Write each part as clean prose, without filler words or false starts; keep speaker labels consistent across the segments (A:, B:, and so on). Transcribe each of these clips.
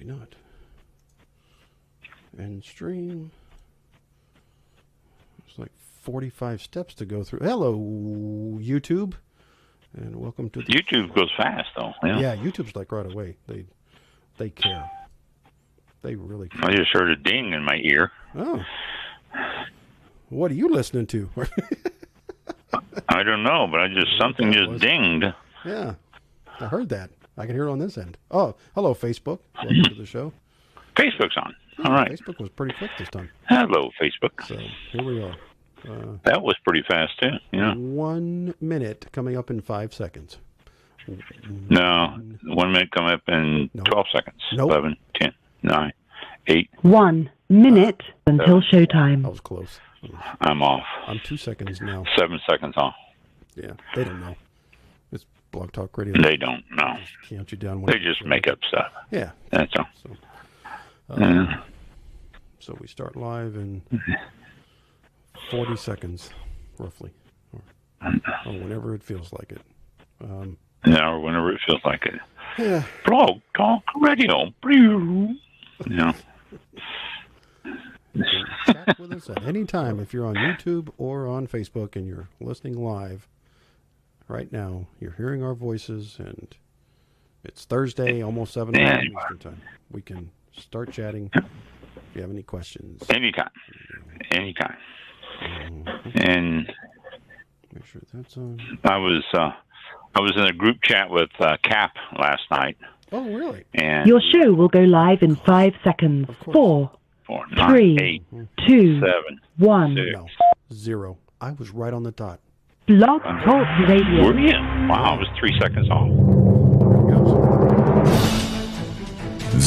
A: not. And stream. It's like 45 steps to go through. Hello, YouTube. And welcome to the...
B: YouTube goes fast, though.
A: Yeah, YouTube's like right away. They care. They really care.
B: I just heard a ding in my ear.
A: Oh. What are you listening to?
B: I don't know, but something just dinged.
A: Yeah, I heard that. I can hear it on this end. Oh, hello, Facebook. Welcome to the show.
B: Facebook's on.
A: Yeah,
B: all right.
A: Facebook was pretty quick this time.
B: Hello, Facebook.
A: So here we are.
B: That was pretty fast, too. Yeah.
A: 1 minute coming up in 5 seconds.
B: No, 1 minute coming up in 12 seconds.
A: Nope.
B: 11, 10, 9, 8.
C: 1 minute until showtime.
A: I was close.
B: I'm off.
A: I'm 2 seconds now.
B: 7 seconds off.
A: Yeah, they don't know. It's Blog Talk Radio.
B: They don't know.
A: Count you down.
B: They just make up stuff.
A: Yeah.
B: That's all.
A: So we start live in 40 seconds, roughly. Or whenever it feels like it.
B: Or whenever it feels like it.
A: Yeah.
B: Blog Talk Radio. Yeah.
A: You can chat with us at any time if you're on YouTube or on Facebook and you're listening live right now. You're hearing our voices, and it's Thursday, almost 7 a.m. Eastern time. We can start chatting if you have any questions.
B: Anytime. And
A: make sure that's on.
B: I was in a group chat with Cap last night.
A: Oh, really?
B: And
C: your show will go live in 5 seconds. 4,
B: 9,
C: 3,
B: 8,
C: 2,
B: 7,
C: 1.
B: 6.
A: No, 0. I was right on the dot.
C: Blog Talk Radio.
B: Were you? Wow, I was 3 seconds off.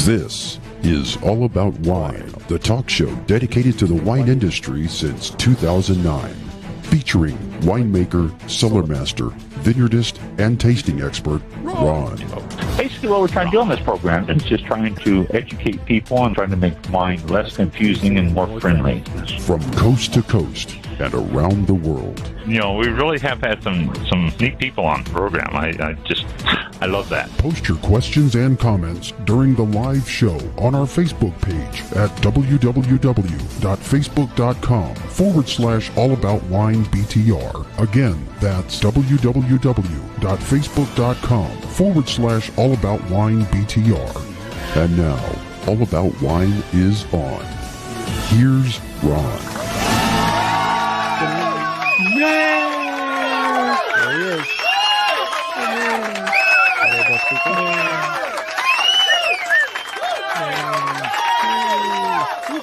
D: This is All About Wine, the talk show dedicated to the wine industry since 2009. Featuring winemaker, cellar master, vineyardist, and tasting expert, Ron.
E: Basically, what we're trying to do on this program is just trying to educate people and trying to make wine less confusing and more friendly.
D: From coast to coast and around the world.
E: You know, we really have had some neat people on the program. I love that.
D: Post your questions and comments during the live show on our Facebook page at www.facebook.com/allaboutwinebtr. Again, that's www.facebook.com/allaboutwinebtr. And now, All About Wine is on. Here's Ron.
A: There he is.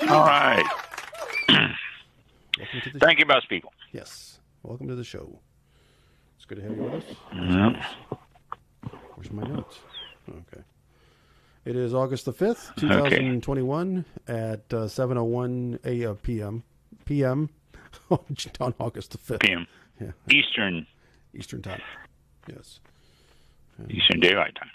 B: All right. Thank you, Boss People.
A: Yes. Welcome to the show. It's good to have you with us. Where's my notes? Okay. It is August the 5th, 2021 at 7:01 p.m. on August the 5th.
B: PM.
A: Yeah.
B: Eastern
A: time. Yes.
B: Eastern Daylight Time.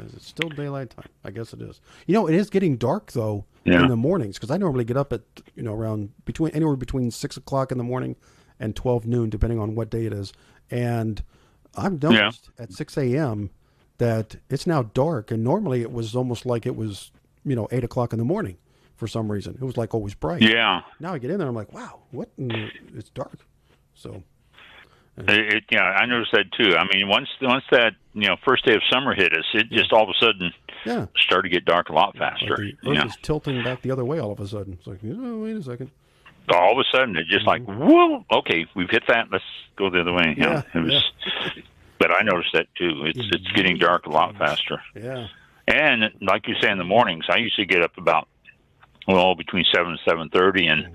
A: Is it still daylight time? I guess it is. You know, it is getting dark though
B: in
A: the mornings, because I normally get up at around anywhere between 6 o'clock in the morning and 12 noon, depending on what day it is. And I've noticed at 6 a.m. that it's now dark, and normally it was almost like it was 8 o'clock in the morning for some reason. It was like always bright.
B: Yeah.
A: Now I get in there, I'm like, wow, what? It's dark. So.
B: I noticed that too. I mean, once that first day of summer hit us, it just all of a sudden started to get dark a lot faster.
A: Like the Earth is tilting back the other way all of a sudden. It's like, wait a second.
B: All of a sudden, it's just like, whoa, okay, we've hit that. Let's go the other way.
A: Yeah.
B: But I noticed that too. It's getting dark a lot faster.
A: Yeah.
B: And like you say, in the mornings, I usually get up about between 7 and 7:30, and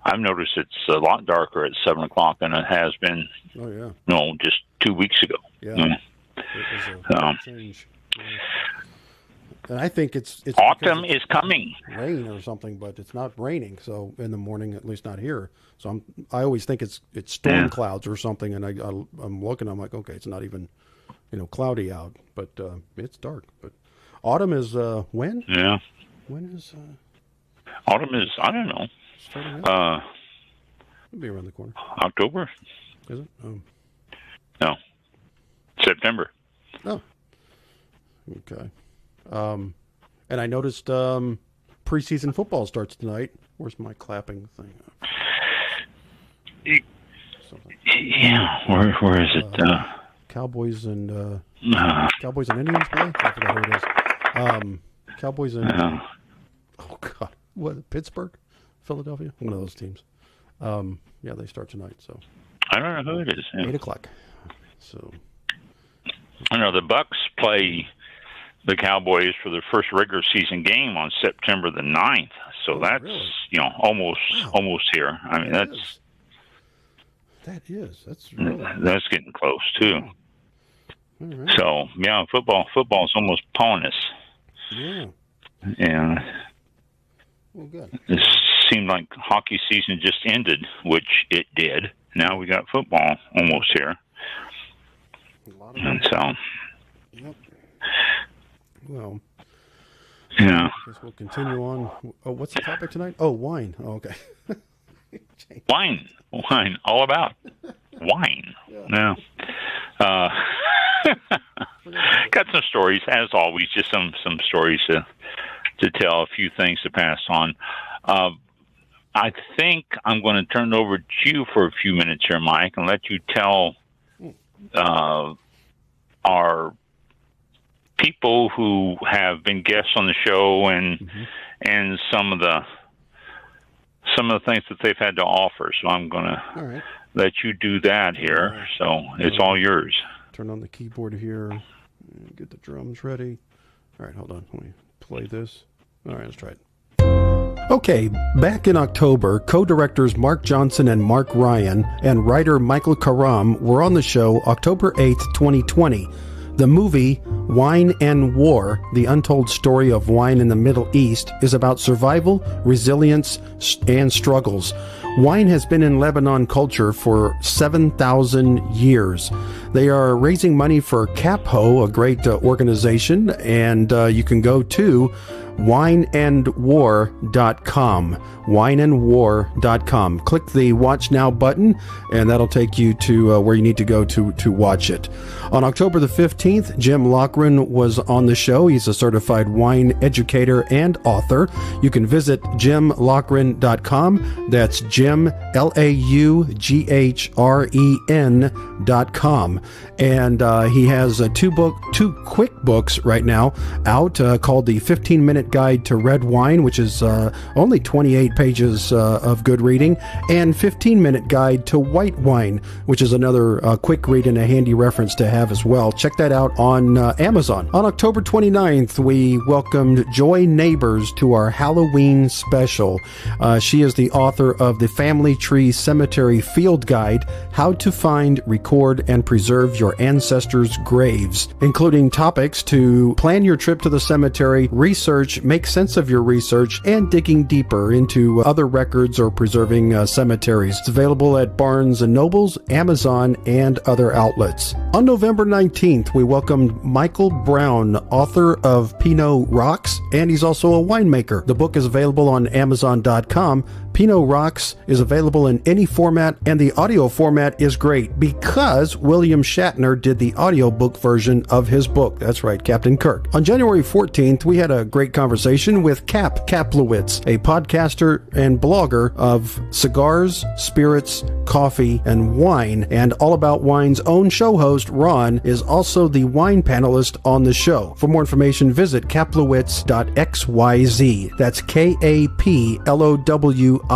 B: I've noticed it's a lot darker at 7 o'clock than it has been.
A: Oh yeah.
B: Just 2 weeks ago.
A: Yeah. It was a change. Yeah. And I think it's
B: autumn is coming.
A: Rain or something, but it's not raining. So in the morning, at least not here. So I always think it's storm clouds or something. And I'm looking. I'm like, okay, it's not even cloudy out, but it's dark. But autumn is when?
B: Yeah.
A: When is
B: autumn? Is I don't know.
A: It'll be around the corner.
B: October.
A: Is it?
B: No. September.
A: Oh. Okay. And I noticed preseason football starts tonight. Where's my clapping thing?
B: Yeah, where is it?
A: Cowboys and Indians play? I forgot who it is. Cowboys and oh god, what? Pittsburgh, Philadelphia, one of those teams. Yeah, they start tonight. So
B: I don't know who it is. Yeah.
A: 8:00. So
B: I know the Bucks play the Cowboys for their first regular season game on September the 9th. So that's
A: really?
B: almost here. I mean that's
A: really
B: that's getting close too.
A: all right.
B: So yeah, football's almost upon us.
A: Yeah.
B: And
A: well, good.
B: it seemed like hockey season just ended, which it did. Now we got football almost here. And so,
A: yep. Well,
B: yeah.
A: I guess we'll continue on. Oh, what's the topic tonight? Oh, wine. Oh, okay.
B: Wine, all about wine. Yeah. Got some stories, as always, just some stories to tell, a few things to pass on. I think I'm going to turn it over to you for a few minutes here, Mike, and let you tell our people who have been guests on the show and some of the things that they've had to offer. So I'm going to let you do that here. So it's all yours.
A: Turn on the keyboard here. Get the drums ready. All right, hold on. Let me play this. All right, let's try it. Okay, back in October, co-directors Mark Johnson and Mark Ryan and writer Michael Karam were on the show October 8th, 2020. The movie Wine and War, The Untold Story of Wine in the Middle East, is about survival, resilience, and struggles. Wine has been in Lebanon culture for 7,000 years. They are raising money for CAPHO, a great organization, and you can go to wineandwar.com. Wineandwar.com. Click the Watch Now button, and that'll take you to where you need to go to watch it. On October the 15th, Jim Loughran was on the show. He's a certified wine educator and author. You can visit jimloughran.com. That's Jim, LAUGHREN.com. And he has two quick books right now out called The 15-Minute Guide to Red Wine, which is only 28 pages of good reading, and 15-Minute Guide to White Wine, which is another quick read and a handy reference to have as well. Check that out on Amazon. On October 29th, we welcomed Joy Neighbors to our Halloween special. She is the author of the Family Tree Cemetery Field Guide, How to Find, Record, and Preserve Your Ancestors' Graves, including topics to plan your trip to the cemetery, research, make sense of your research, and digging deeper into other records or preserving cemeteries. It's available at Barnes & Nobles, Amazon, and other outlets. On November 19th, we welcomed Michael Brown, author of Pinot Rocks, and he's also a winemaker. The book is available on Amazon.com. Pinot Rocks is available in any format, and the audio format is great because William Shatner did the audiobook version of his book. That's right, Captain Kirk. On January 14th, we had a great conversation with Cap Kaplowitz, a podcaster and blogger of cigars, spirits, coffee, and wine, and All About Wine's own show host, Ron, is also the wine panelist on the show. For more information, visit kaplowitz.xyz. That's KAPLOWITZ.xyz.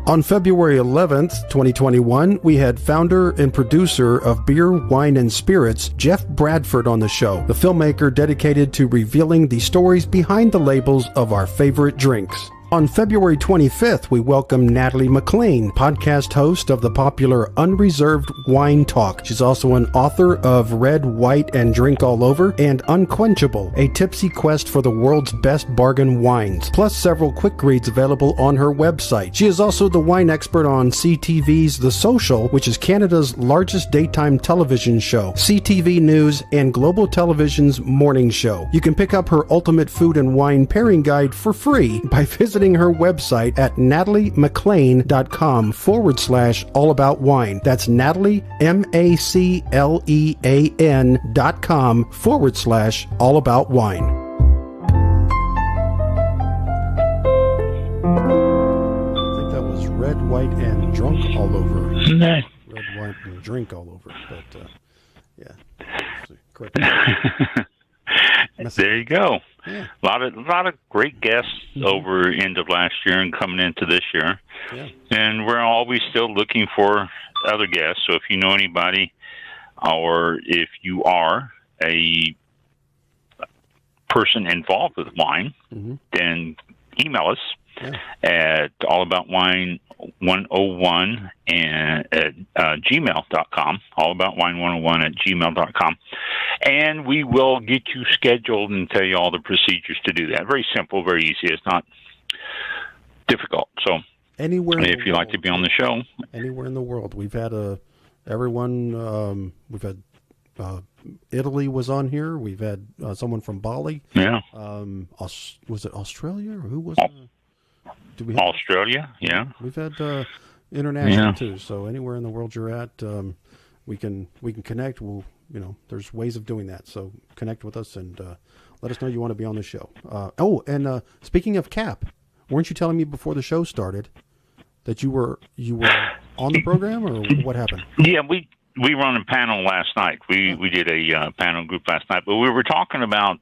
A: On February 11th, 2021, we had founder and producer of Beer, Wine, and Spirits, Jeff Bradford, on the show, the filmmaker dedicated to revealing the stories behind the labels of our favorite drinks. On February 25th, we welcome Natalie McLean, podcast host of the popular Unreserved Wine Talk. She's also an author of Red, White, and Drink All Over and Unquenchable, a tipsy quest for the world's best bargain wines, plus several quick reads available on her website. She is also the wine expert on CTV's The Social, which is Canada's largest daytime television show, CTV News, and Global Television's morning show. You can pick up her Ultimate Food and Wine Pairing Guide for free by visiting visiting her website at nataliemaclean.com/allaboutwine. That's Natalie, MACLEAN.com/allaboutwine. Red, white, and drunk all over. Red, white, and drink all over. But yeah, correct.
B: There you go.
A: Yeah.
B: A lot of great guests over end of last year and coming into this year.
A: Yeah.
B: And we're always still looking for other guests. So if you know anybody, or if you are a person involved with wine, then email us. At allaboutwine101 and at gmail.com, allaboutwine101 at gmail.com, and we will get you scheduled and tell you all the procedures to do that. Very simple, very easy. It's not difficult. So
A: anywhere
B: if you'd like to be on the show,
A: anywhere in the world, we've had everyone. We've had Italy was on here. We've had someone from Bali.
B: Yeah.
A: Was it Australia or who was?
B: Australia, yeah.
A: We've had international too. So anywhere in the world you're at, we can connect. There's ways of doing that. So connect with us and let us know you want to be on the show. Speaking of Cap, weren't you telling me before the show started that you were on the program, or what happened?
B: Yeah, we were on a panel last night. We did a panel group last night, but we were talking about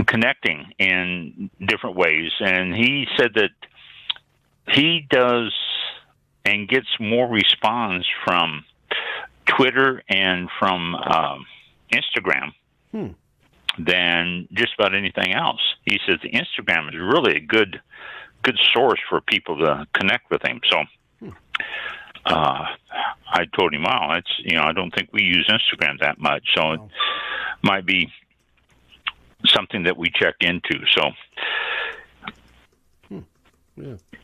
B: connecting in different ways, and he said that he does and gets more response from Twitter and from Instagram than just about anything else. He says the Instagram is really a good source for people to connect with him. So I told him, wow, I don't think we use Instagram that much, so it might be something that we check into. So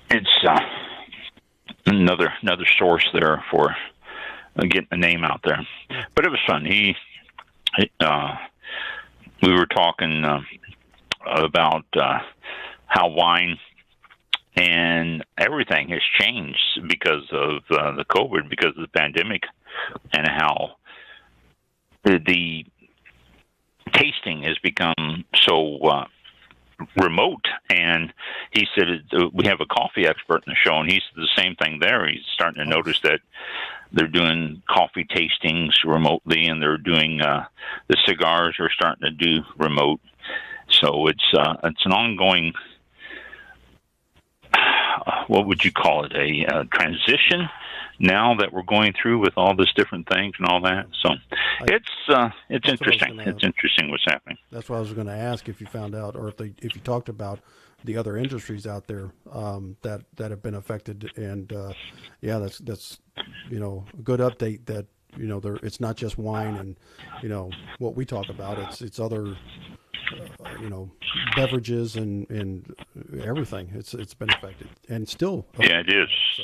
B: it's another source there for getting the name out there. But it was fun. We were talking about how wine and everything has changed because of the COVID, because of the pandemic, and how the tasting has become so remote. And he said we have a coffee expert in the show, and he said the same thing there. He's starting to notice that they're doing coffee tastings remotely, and they're doing the cigars are starting to do remote. So it's an ongoing, what would you call it, a transition now that we're going through with all this different things and all that. So it's interesting. It's interesting what's happening.
A: That's what I was going to ask, if you found out, or if you talked about the other industries out there that have been affected. And that's a good update that it's not just wine and what we talk about. It's other beverages and everything. It's been affected and still.
B: Yeah, it is. So,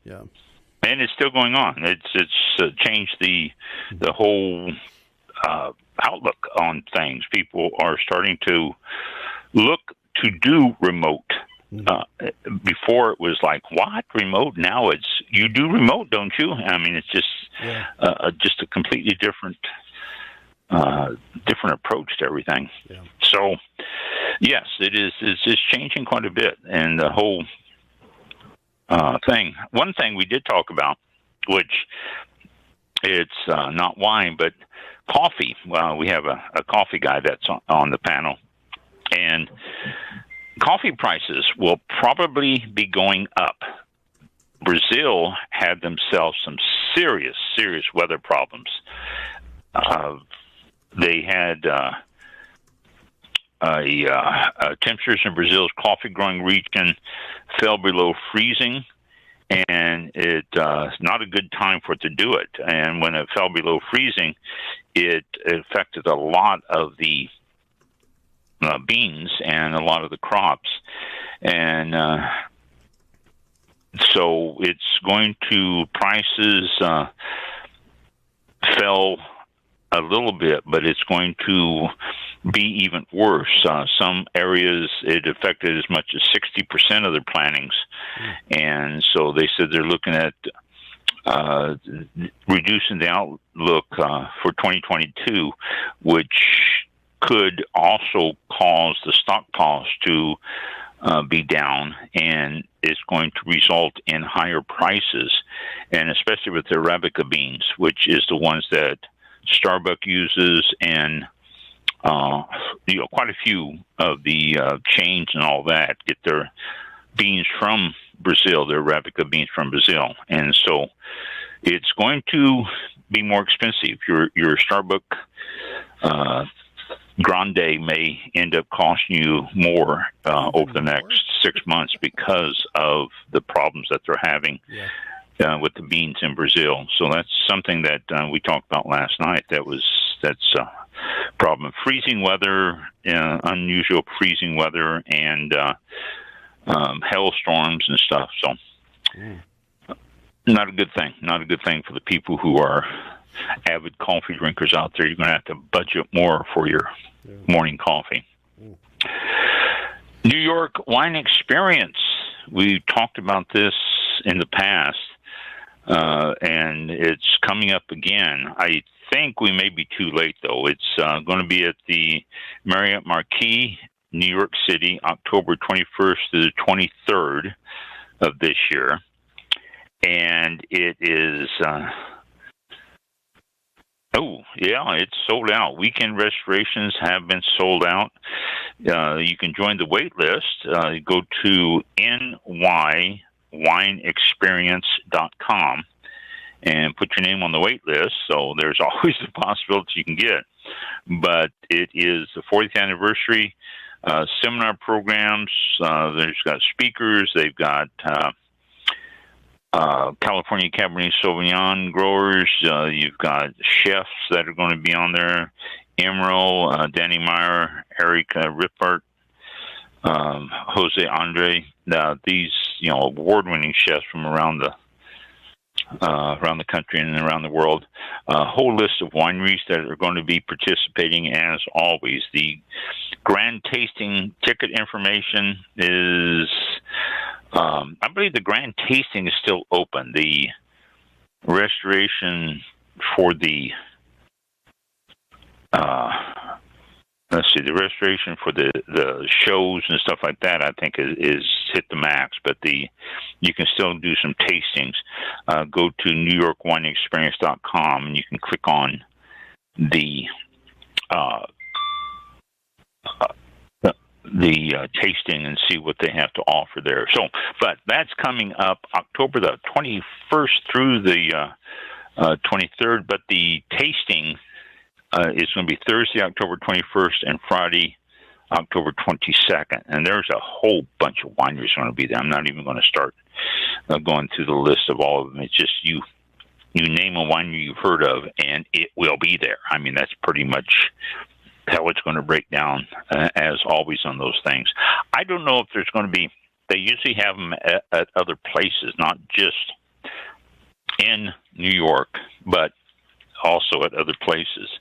B: yeah. And it's still going on. It's changed the whole outlook on things. People are starting to look to do remote. Before it was like, what, remote? Now it's, you do remote, don't you? I mean, it's just just a completely different approach to everything. Yeah. So, yes, it's changing quite a bit, and the whole thing. One thing we did talk about, which it's not wine, but coffee. Well, we have a coffee guy that's on the panel, and coffee prices will probably be going up. Brazil had themselves some serious weather problems. They had temperatures in Brazil's coffee growing region fell below freezing, and it's not a good time for it to do it. And when it fell below freezing, it affected a lot of the beans and a lot of the crops. And so it's going to, prices fell a little bit, but it's going to be even worse. Some areas it affected as much as 60% of their plantings, and so they said they're looking at reducing the outlook for 2022, which could also cause the stockpiles to be down, and is going to result in higher prices, and especially with the Arabica beans, which is the ones that Starbucks uses, and quite a few of the chains and all that get their beans from Brazil, their Arabica beans from Brazil, and so it's going to be more expensive. Your Starbucks Grande may end up costing you more over the next 6 months because of the problems that they're having with the beans in Brazil. So that's something that we talked about last night. That's a problem. Freezing weather, unusual freezing weather, and hailstorms and stuff. So not a good thing. Not a good thing for the people who are avid coffee drinkers out there. You're going to have to budget more for your morning coffee. New York Wine Experience. We talked about this in the past, and it's coming up again. I think we may be too late, though. It's going to be at the Marriott Marquis, New York City, October 21st to the 23rd of this year. And it is... it's sold out. Weekend reservations have been sold out. You can join the wait list. Go to nywineexperience.com and put your name on the wait list. So there's always a possibility you can get. But it is the 40th anniversary seminar programs. There's got speakers. They've got... California Cabernet Sauvignon growers. You've got chefs that are going to be on there. Emerald, Danny Meyer, Eric Rippert, Jose Andre. These, award-winning chefs from around the country and around the world. A whole list of wineries that are going to be participating as always. The grand tasting ticket information is... I believe the grand tasting is still open. The restoration for the the restoration for the shows and stuff like that, I think is hit the max. But you can still do some tastings. Go to NewYorkWineExperience.com and you can click on the tasting and see what they have to offer there. So, but that's coming up October the 21st through the 23rd. But the tasting is going to be Thursday, October 21st, and Friday, October 22nd. And there's a whole bunch of wineries going to be there. I'm not even going to start going through the list of all of them. It's just you name a winery you've heard of, and it will be there. I mean, that's pretty much how it's going to break down, as always on those things. I don't know if there's going to be, they usually have them at other places, not just in New York, but also at other places.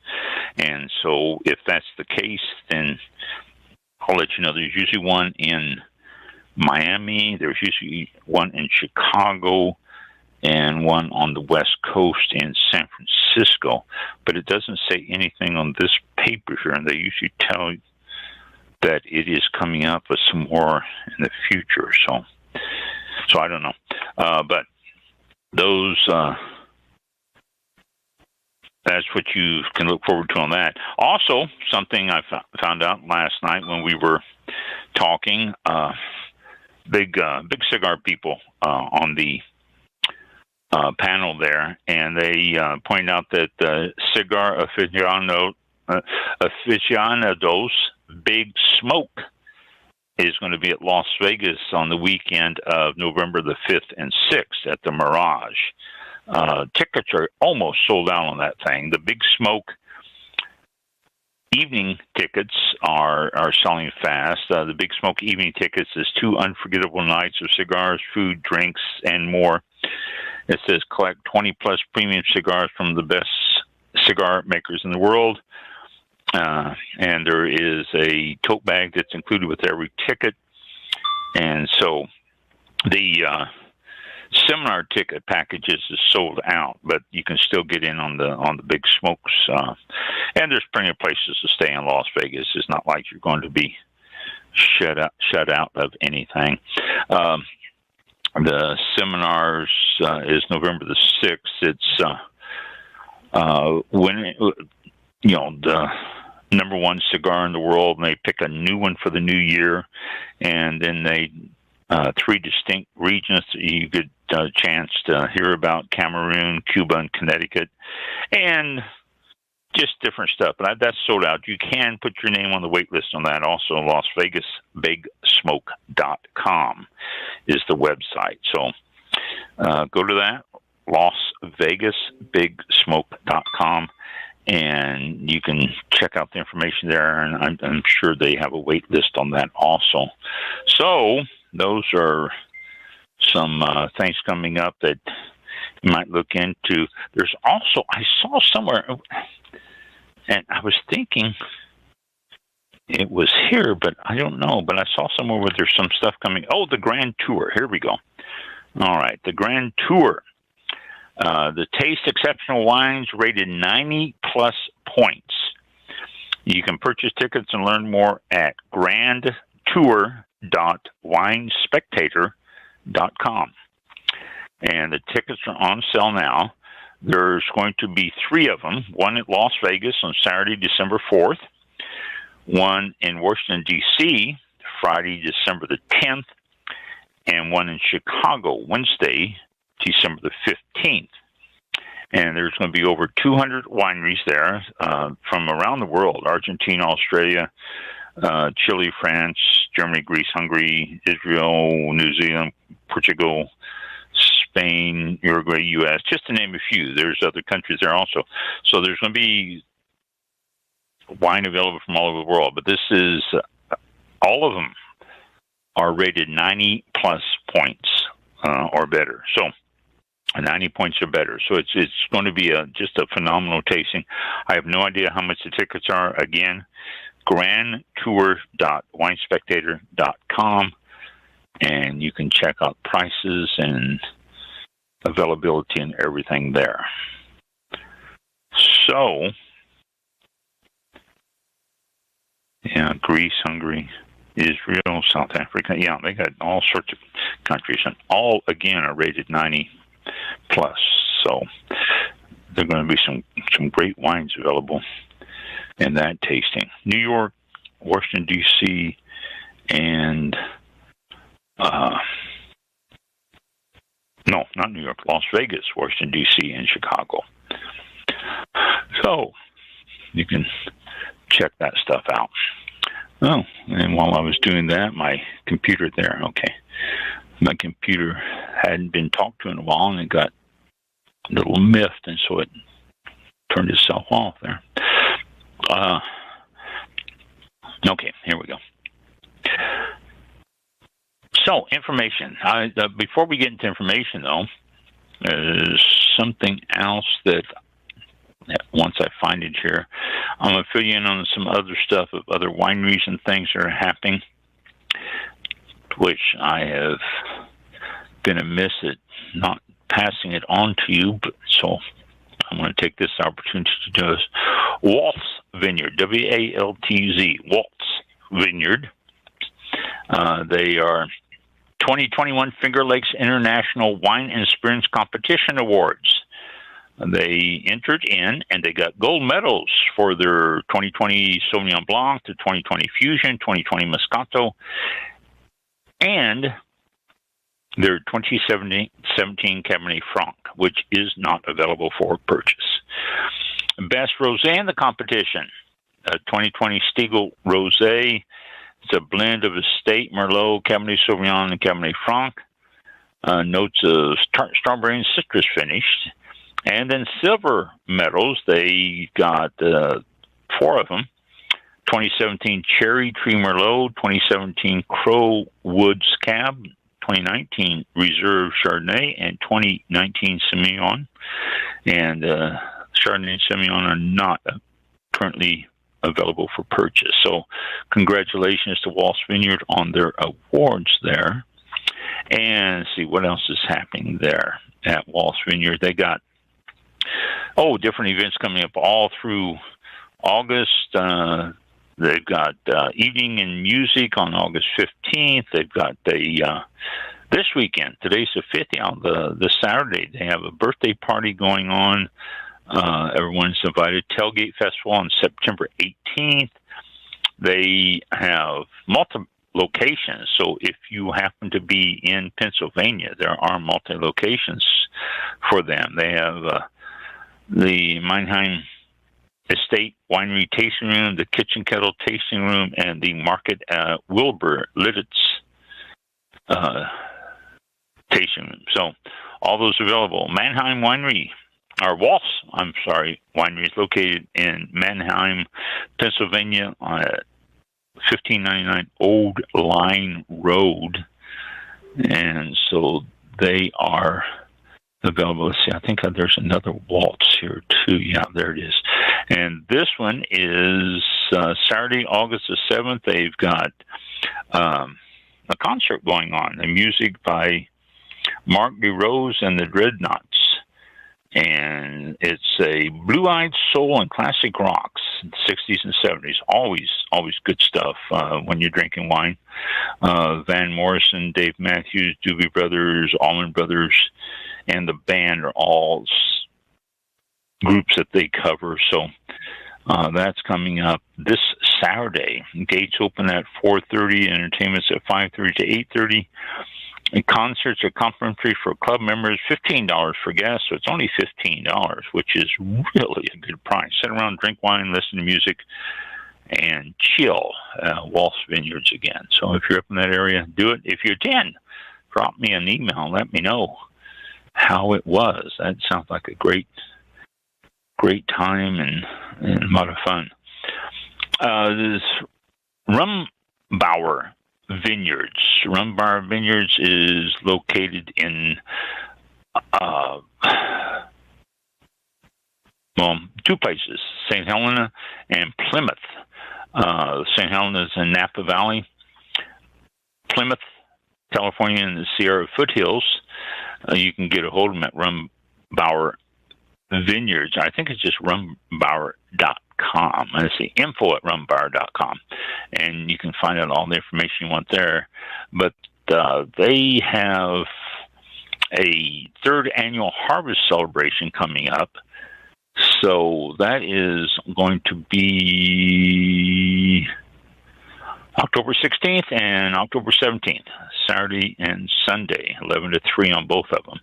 B: And so if that's the case, then I'll let you know. There's usually one in Miami, there's usually one in Chicago, and one on the West Coast in San Francisco. But it doesn't say anything on this paper here, and they usually tell you that it is coming up with some more in the future. So I don't know. But those, that's what you can look forward to on that. Also, something I found out last night when we were talking, big cigar people on the panel there, and they point out that the cigar aficionados Big Smoke is going to be at Las Vegas on the weekend of November the 5th and 6th at the Mirage. Tickets are almost sold out on that thing. The Big Smoke evening tickets are selling fast. The Big Smoke evening tickets is 2 unforgettable nights of cigars, food, drinks, and more. It says collect 20-plus premium cigars from the best cigar makers in the world. and there is a tote bag that's included with every ticket. And so the seminar ticket packages is sold out, but you can still get in on the big smokes. And there's plenty of places to stay in Las Vegas. It's not like you're going to be shut out of anything. The seminars is November the 6th. It's the number one cigar in the world, and they pick a new one for the new year, and then they 3 distinct regions that you get a chance to hear about: Cameroon, Cuba, and Connecticut, and just different stuff. But that's sold out. You can put your name on the wait list on that. Also, LasVegasBigSmoke.com is the website. So go to that, LasVegasBigSmoke.com, and you can check out the information there. And I'm sure they have a wait list on that also. So those are some things coming up that you might look into. There's also, I saw somewhere, and I was thinking it was here, but I don't know. But I saw somewhere where there's some stuff coming. Oh, the Grand Tour. Here we go. All right, the Grand Tour. The Taste Exceptional Wines rated 90-plus points. You can purchase tickets and learn more at grandtour.winespectator.com. And the tickets are on sale now. There's going to be 3 of them, one at Las Vegas on Saturday, December 4th, one in Washington, D.C., Friday, December the 10th, and one in Chicago, Wednesday, December the 15th. And there's going to be over 200 wineries there from around the world: Argentina, Australia, Chile, France, Germany, Greece, Hungary, Israel, New Zealand, Portugal, Spain, Uruguay, U.S., just to name a few. There's other countries there also. So there's going to be wine available from all over the world. But this is, all of them are rated 90-plus points or better. So 90 points or better. So it's going to be just a phenomenal tasting. I have no idea how much the tickets are. Again, grandtour.winespectator.com, and you can check out prices and availability and everything there. So, yeah, Greece, Hungary, Israel, South Africa. Yeah, they got all sorts of countries, and all, again, are rated 90 plus. So there are going to be some great wines available in that tasting. New York, Washington, D.C., and no, not New York, Las Vegas, Washington, D.C., and Chicago. So you can check that stuff out. Oh, and while I was doing that, my computer there, my computer hadn't been talked to in a while, and it got a little miffed, and so it turned itself off there. Okay, here we go. So, information. Before we get into information, though, there's something else that once I find it here, I'm going to fill you in on some other stuff of other wineries and things that are happening, which I have been amiss at not passing it on to you, but so I'm going to take this opportunity to do this. Waltz Vineyard, W-A-L-T-Z, Waltz Vineyard. They are 2021 Finger Lakes International Wine and Spirits Competition Awards. They entered in, and they got gold medals for their 2020 Sauvignon Blanc, the 2020 Fusion, 2020 Moscato, and their 2017 Cabernet Franc, which is not available for purchase. Best Rosé in the competition, 2020 Stiegel Rosé. It's a blend of Estate, Merlot, Cabernet Sauvignon, and Cabernet Franc. Notes of strawberry and citrus finish. And then silver medals, they got 4 of them. 2017 Cherry Tree Merlot, 2017 Crow Woods Cab, 2019 Reserve Chardonnay, and 2019 Semillon. And Chardonnay and Semillon are not currently available for purchase. So congratulations to Walt's Vineyard on their awards there. And see what else is happening there at Walt's Vineyard. They got, different events coming up all through August. They've got evening and music on August 15th. They've got this weekend, today's the 5th, the Saturday, they have a birthday party going on. Everyone's invited. Tailgate Festival on September 18th. They have multiple locations. So if you happen to be in Pennsylvania, there are multi-locations for them. They have the Mannheim Estate Winery Tasting Room, the Kitchen Kettle Tasting Room, and the Market Wilbur Lidditz Tasting Room. So all those available. Mannheim Winery, or Walt's, Winery is located in Mannheim, Pennsylvania on 1599 Old Line Road. And so they are available. Let's see, I think there's another Waltz here too. Yeah, there it is. And this one is Saturday, August the 7th. They've got a concert going on. The music by Mark DeRose and the Dreadnoughts. And it's a blue-eyed soul and classic rocks, 60s and 70s. Always good stuff when you're drinking wine. Van Morrison, Dave Matthews, Doobie Brothers, Allman Brothers, and the band are all groups that they cover. So that's coming up this Saturday. Gates open at 4:30. Entertainment's at 5:30 to 8:30. And concerts are complimentary for club members, $15 for guests, so it's only $15, which is really a good price. Sit around, drink wine, listen to music, and chill. Walt's Vineyards again. So if you're up in that area, do it. If you attend, drop me an email. Let me know how it was. That sounds like a great time and a lot of fun. This Rumbauer Vineyards. Rumbauer Vineyards is located in two places, St. Helena and Plymouth. St. Helena is in Napa Valley. Plymouth, California, in the Sierra foothills. You can get a hold of them at Rumbauer Vineyards. I think it's just rumbauer.com. Let's see, info@rumbauer.com. And you can find out all the information you want there. But they have a third annual harvest celebration coming up. So that is going to be October 16th and October 17th, Saturday and Sunday, 11 to 3 on both of them.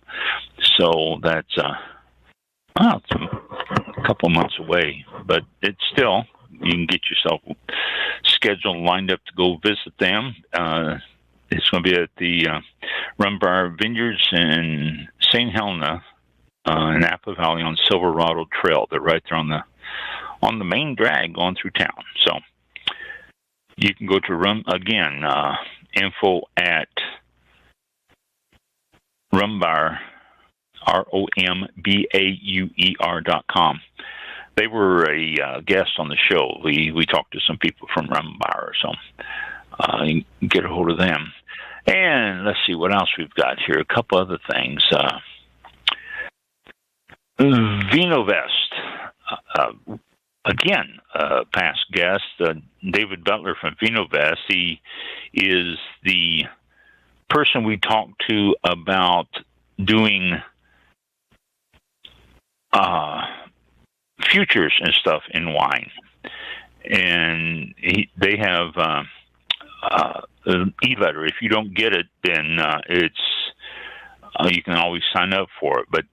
B: So that's it's a couple months away, but it's still, you can get yourself scheduled, lined up to go visit them. It's going to be at the Rumbauer Vineyards in St. Helena, in Napa Valley on Silverado Trail. They're right there on the main drag going through town. So you can go to info at Rumbauer, ROMBAUER.com. They were a guest on the show. We talked to some people from Rumbauer, so you can get a hold of them. And let's see what else we've got here. A couple other things. VinoVest. Again, past guest, David Butler from VinoVest. He is the person we talked to about doing futures and stuff in wine. And they have an e-letter. If you don't get it, then you can always sign up for it. But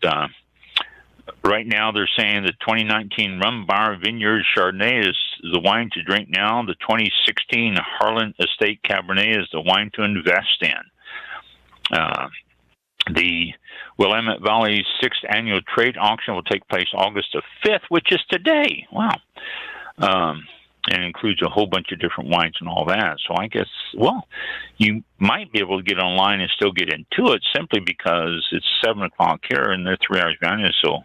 B: right now they're saying the 2019 Rumbauer Vineyards Chardonnay is the wine to drink now. The 2016 Harlan Estate Cabernet is the wine to invest in. The Willamette Valley 6th Annual Trade Auction will take place August the 5th, which is today. Wow. And includes a whole bunch of different wines and all that. So I guess, you might be able to get online and still get into it simply because it's 7 o'clock here and they're 3 hours behind us. So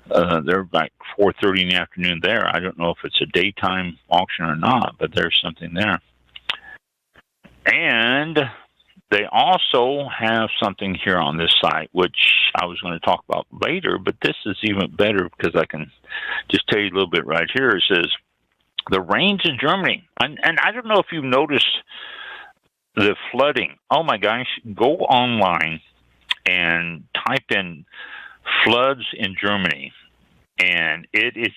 B: They're like 4:30 in the afternoon there. I don't know if it's a daytime auction or not, but there's something there. And they also have something here on this site, which I was going to talk about later, but this is even better because I can just tell you a little bit right here. It says, the rains in Germany. And I don't know if you've noticed the flooding. Oh, my gosh. Go online and type in floods in Germany. And it's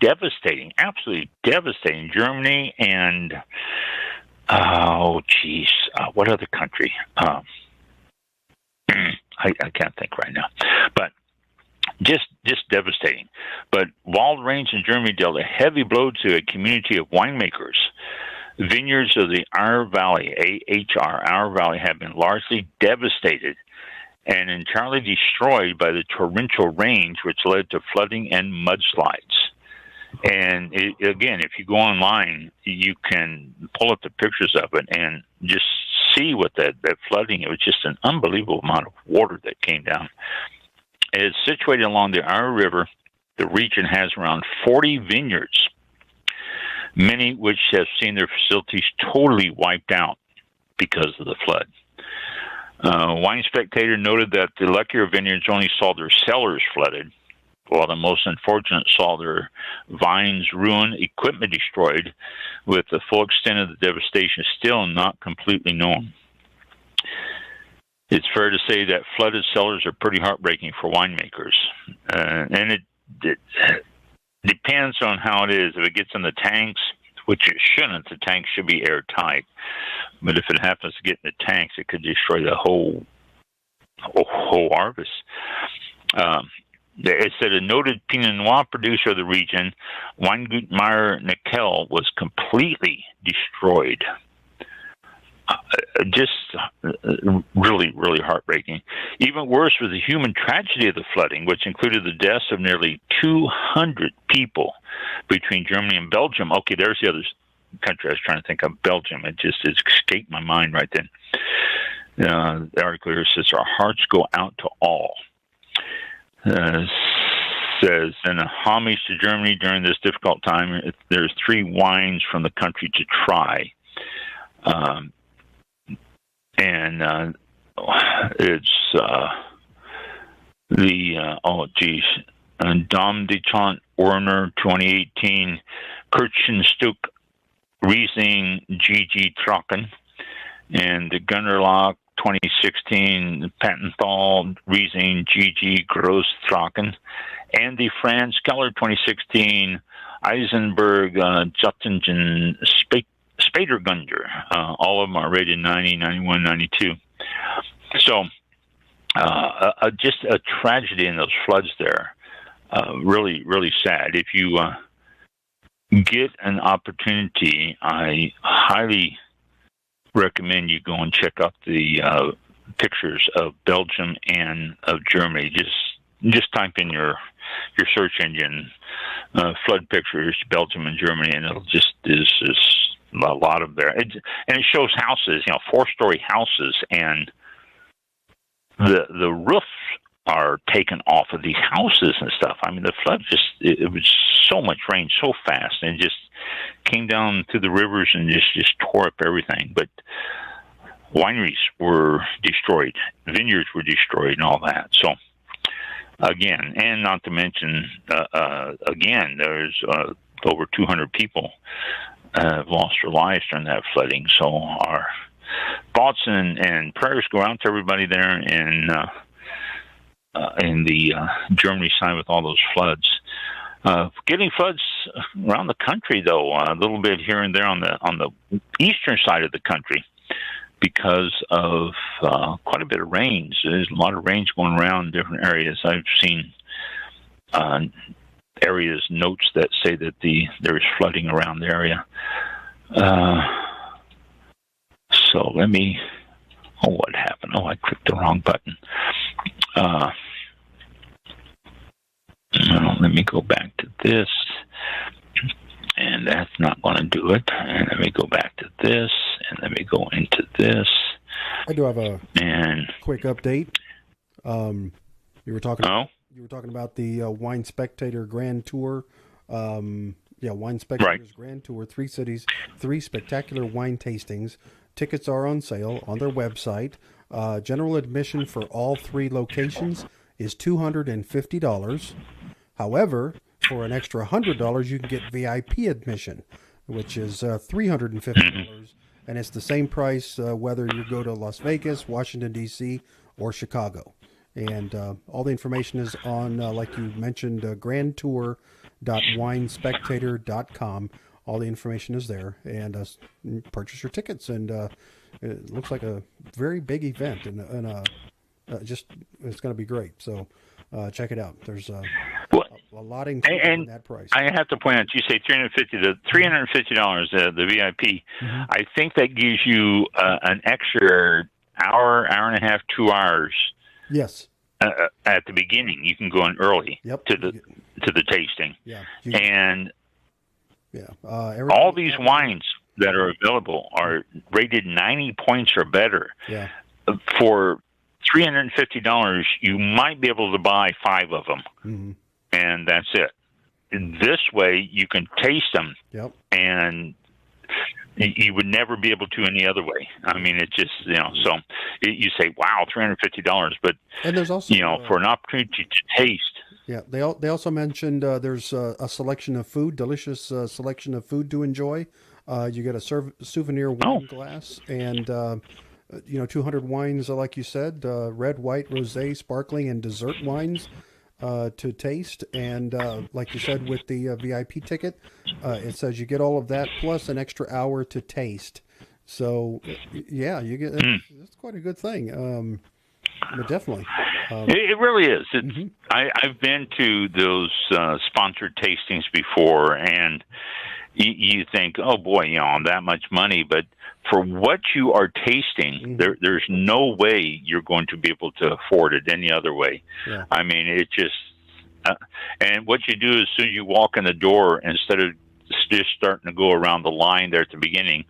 B: devastating, absolutely devastating. Germany and... oh, geez. What other country? I can't think right now. But just devastating. But wild rains in Germany dealt a heavy blow to a community of winemakers. Vineyards of the Our Valley, AHR, Our Valley, have been largely devastated and entirely destroyed by the torrential rains, which led to flooding and mudslides. And again, if you go online, you can pull up the pictures of it and just see what that flooding. It was just an unbelievable amount of water that came down. It's situated along the Our River. The region has around 40 vineyards, many which have seen their facilities totally wiped out because of the flood. Wine Spectator noted that the luckier vineyards only saw their cellars flooded, while the most unfortunate saw their vines ruined, equipment destroyed, with the full extent of the devastation still not completely known. It's fair to say that flooded cellars are pretty heartbreaking for winemakers. And it depends on how it is. If it gets in the tanks, which it shouldn't, the tanks should be airtight. But if it happens to get in the tanks, it could destroy the whole harvest. It said a noted Pinot Noir producer of the region, Weingut Meyer Nickel, was completely destroyed. Just really, really heartbreaking. Even worse was the human tragedy of the flooding, which included the deaths of nearly 200 people between Germany and Belgium. Okay, there's the other country I was trying to think of, Belgium. It escaped my mind right then. The article here says, our hearts go out to all. Says, in a homage to Germany during this difficult time, there's 3 wines from the country to try. It's Dom de Chant Werner 2018 Kirchenstück Riesling GG Trocken, and the Gunnerlock 2016 Patenthal Riesling GG Gross Trocken, and the Franz Keller 2016 Eisenberg Jottingen Spadergunder. All of them are rated 90, 91, 92. So, just a tragedy in those floods there. Really, really sad. If you get an opportunity, I highly recommend you go and check out the pictures of Belgium and of Germany. Just type in your search engine flood pictures Belgium and Germany, and it'll just is a lot of there. And it shows houses, 4-story houses, and the roofs are taken off of these houses and stuff. I mean, the flood it was so much rain so fast, and it just came down through the rivers and just tore up everything. But wineries were destroyed, vineyards were destroyed, and all that. So again, and not to mention, again, there's over 200 people have lost their lives during that flooding. So our thoughts and prayers go out to everybody there in the Germany side with all those floods. Getting floods around the country, though, a little bit here and there on the eastern side of the country, because of quite a bit of rains. There's a lot of rains going around in different areas. I've seen areas notes that say that there is flooding around the area. So let me. Oh, what happened? Oh, I clicked the wrong button. Let me go back to this, and that's not going to do it. And let me go back to this, and let me go into this.
A: I do have a quick update. You were talking You were talking about the Wine Spectator Grand Tour. Wine Spectator's Grand Tour, 3 cities, 3 spectacular wine tastings. Tickets are on sale on their website. General admission for all 3 locations is $250. However, for an extra $100, you can get VIP admission, which is $350. And it's the same price whether you go to Las Vegas, Washington, D.C., or Chicago. And all the information is on, like you mentioned, grandtour.winespectator.com. All the information is there. And purchase your tickets. And it looks like a very big event. And it's going to be great. So check it out. There's a lot in that price.
B: I have to point out, you say $350. The $350, the VIP. Mm-hmm. I think that gives you an extra hour and a half, 2 hours.
A: Yes.
B: At the beginning, you can go in early to the tasting.
A: Yeah.
B: All these wines that are available are rated 90 points or better.
A: Yeah.
B: For $350, you might be able to buy 5 of them.
A: Mm-hmm.
B: And that's it. This way, you can taste them, and you would never be able to any other way. I mean, it's just, so you say, wow, $350, but,
A: and there's also,
B: for an opportunity to taste.
A: Yeah, they also mentioned there's a selection of food, delicious selection of food to enjoy. You get a souvenir wine glass and, 200 wines, like you said, red, white, rosé, sparkling, and dessert wines. To taste, and like you said, with the VIP ticket, it says you get all of that plus an extra hour to taste. So, yeah, you get that's quite a good thing. But definitely,
B: it really is. It's, I've been to those sponsored tastings before, and you think, oh boy, that much money, but for what you are tasting, there's no way you're going to be able to afford it any other way.
A: Yeah.
B: I mean, it just, and what you do as soon as you walk in the door, instead of just starting to go around the line there at the beginning,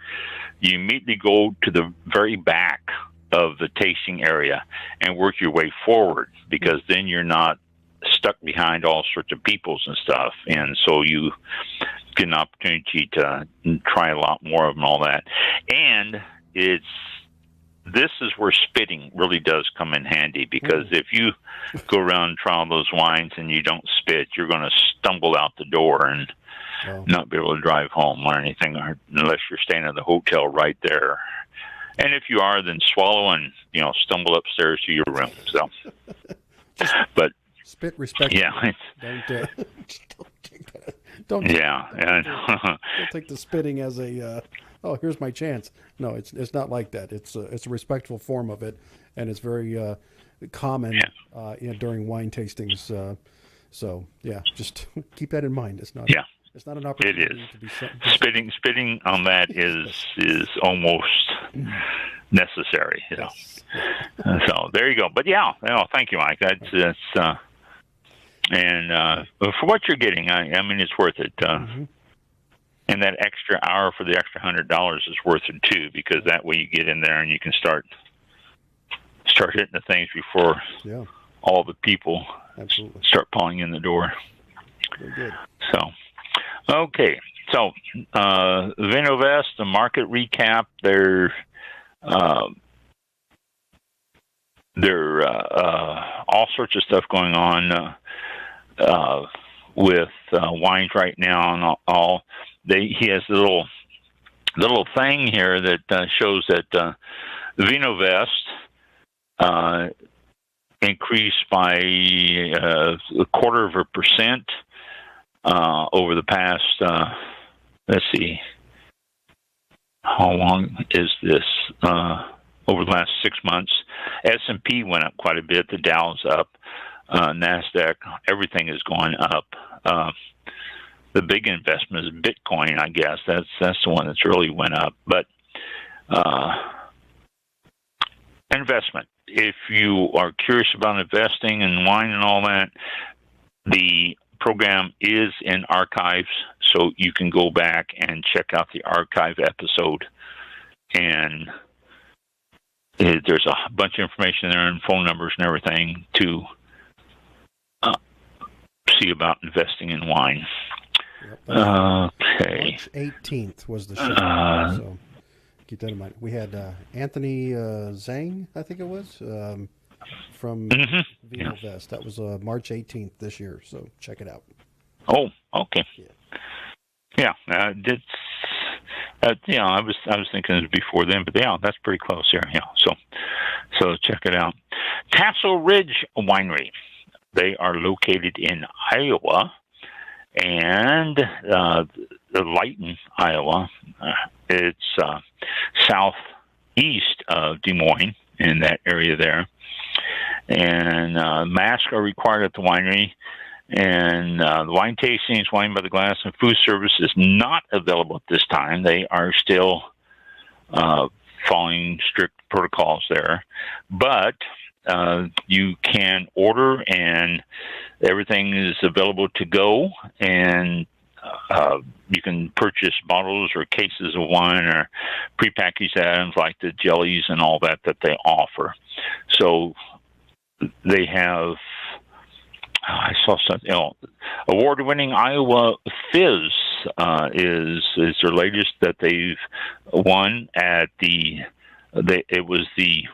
B: you immediately go to the very back of the tasting area and work your way forward, because then you're not stuck behind all sorts of peoples and stuff. And so you get an opportunity to try a lot more of them and all that. And this is where spitting really does come in handy, because if you go around and try all those wines and you don't spit, you're going to stumble out the door and not be able to drive home or anything, unless you're staying at the hotel right there. And if you are, then swallow and, stumble upstairs to your room. So, but
A: spit respect.
B: Yeah.
A: Don't take the spitting as a, here's my chance. No, it's not like that. It's a respectful form of it, and it's very common during wine tastings. So yeah, just keep that in mind. It's not.
B: Yeah.
A: It's not an opportunity.
B: It is.
A: To be
B: spitting on that is almost necessary.
A: Yes.
B: So there you go. But thank you, Mike. That's and for what you're getting, I mean, it's worth it. And that extra hour for the extra $100 is worth it too, because that way you get in there and you can start hitting the things before all the people start pulling in the door.
A: Very good.
B: So, okay. So, Vineyardist, the market recap. They're all sorts of stuff going on with wines right now, and all. He has a little thing here that shows that VinoVest increased by 0.25% over the past. Let's see, how long is this? Over the last 6 months, S&P went up quite a bit. The Dow's up. NASDAQ, everything is going up. The big investment is Bitcoin, I guess. That's the one that's really went up. But investment. If you are curious about investing in wine and all that, the program is in archives, so you can go back and check out the archive episode. And there's a bunch of information there and phone numbers and everything to see about investing in wine.
A: Yep,
B: okay.
A: March 18th was the show. So keep that in mind. We had Anthony Zhang, I think it was, from Vino Vest. That was March 18th this year. So check it out.
B: Oh, okay. Yeah, I was thinking it was before then, but yeah, that's pretty close here. Yeah, so check it out. Tassel Ridge Winery. They are located in Iowa, and Lighton, Iowa. It's southeast of Des Moines, in that area there. And masks are required at the winery. And the wine tastings, wine by the glass, and food service is not available at this time. They are still following strict protocols there. But you can order, and everything is available to go. And you can purchase bottles or cases of wine or prepackaged items like the jellies and all that they offer. So they have... I saw something. Award-winning Iowa Fizz is their latest that they've won at the. It was the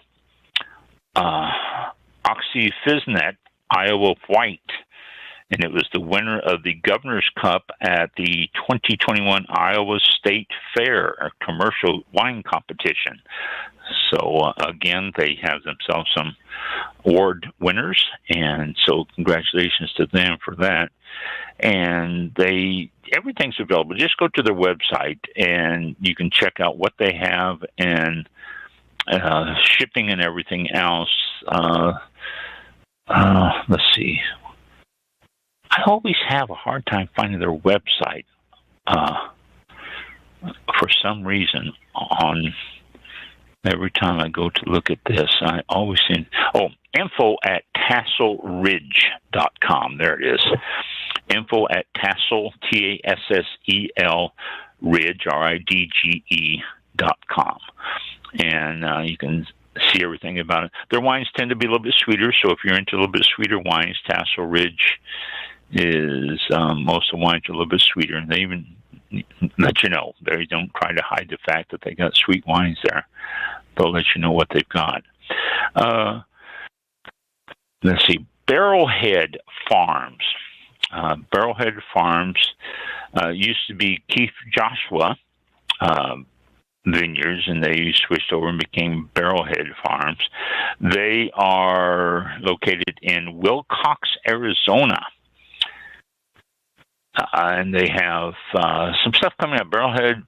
B: Oxy Fizznet Iowa White, and it was the winner of the Governor's Cup at the 2021 Iowa State Fair, a commercial wine competition. So again, they have themselves some award winners, and so congratulations to them for that. And everything's available. Just go to their website, and you can check out what they have and shipping and everything else. Let's see. I always have a hard time finding their website for some reason. Every time I go to look at this, I always see info at tasselridge.com. There it is. Info at Tassel, Tassel, Ridge, RIDGE.com. And you can see everything about it. Their wines tend to be a little bit sweeter, so if you're into a little bit sweeter wines, Tassel Ridge is most of the wines are a little bit sweeter, and they even let you know. They don't try to hide the fact that they got sweet wines there. They'll let you know what they've got. Let's see, Barrelhead Farms. Barrelhead Farms used to be Keith Joshua Vineyards, and they switched over and became Barrelhead Farms. They are located in Wilcox, Arizona. And they have some stuff coming up. Barrelhead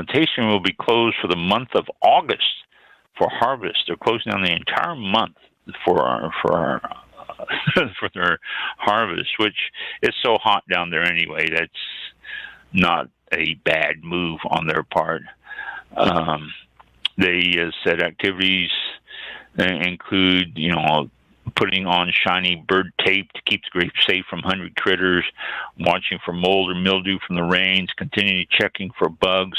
B: tasting will be closed for the month of August for harvest. They're closing down the entire month for their harvest, which is so hot down there anyway. That's not a bad move on their part. They said activities include, putting on shiny bird tape to keep the grapes safe from hungry critters, watching for mold or mildew from the rains, continually checking for bugs.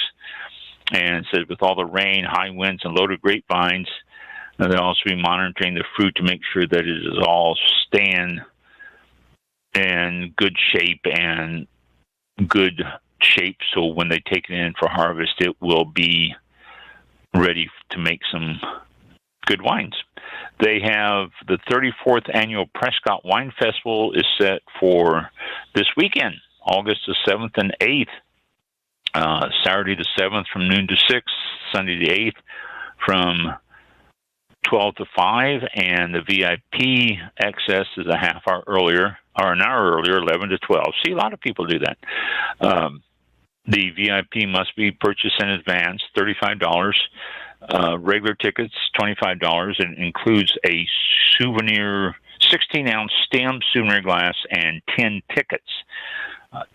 B: And it says with all the rain, high winds, and loaded grapevines, they'll also be monitoring the fruit to make sure that it is all staying in good shape so when they take it in for harvest, it will be ready to make some good wines. They have the 34th annual Prescott Wine Festival is set for this weekend, August the 7th and 8th. Saturday the 7th from noon to 6, Sunday the 8th from 12 to 5, and the VIP access is a half hour earlier, or an hour earlier, 11 to 12. See, a lot of people do that. The VIP must be purchased in advance, $35. Regular tickets, $25. It includes a souvenir, 16-ounce stem souvenir glass and 10 tickets.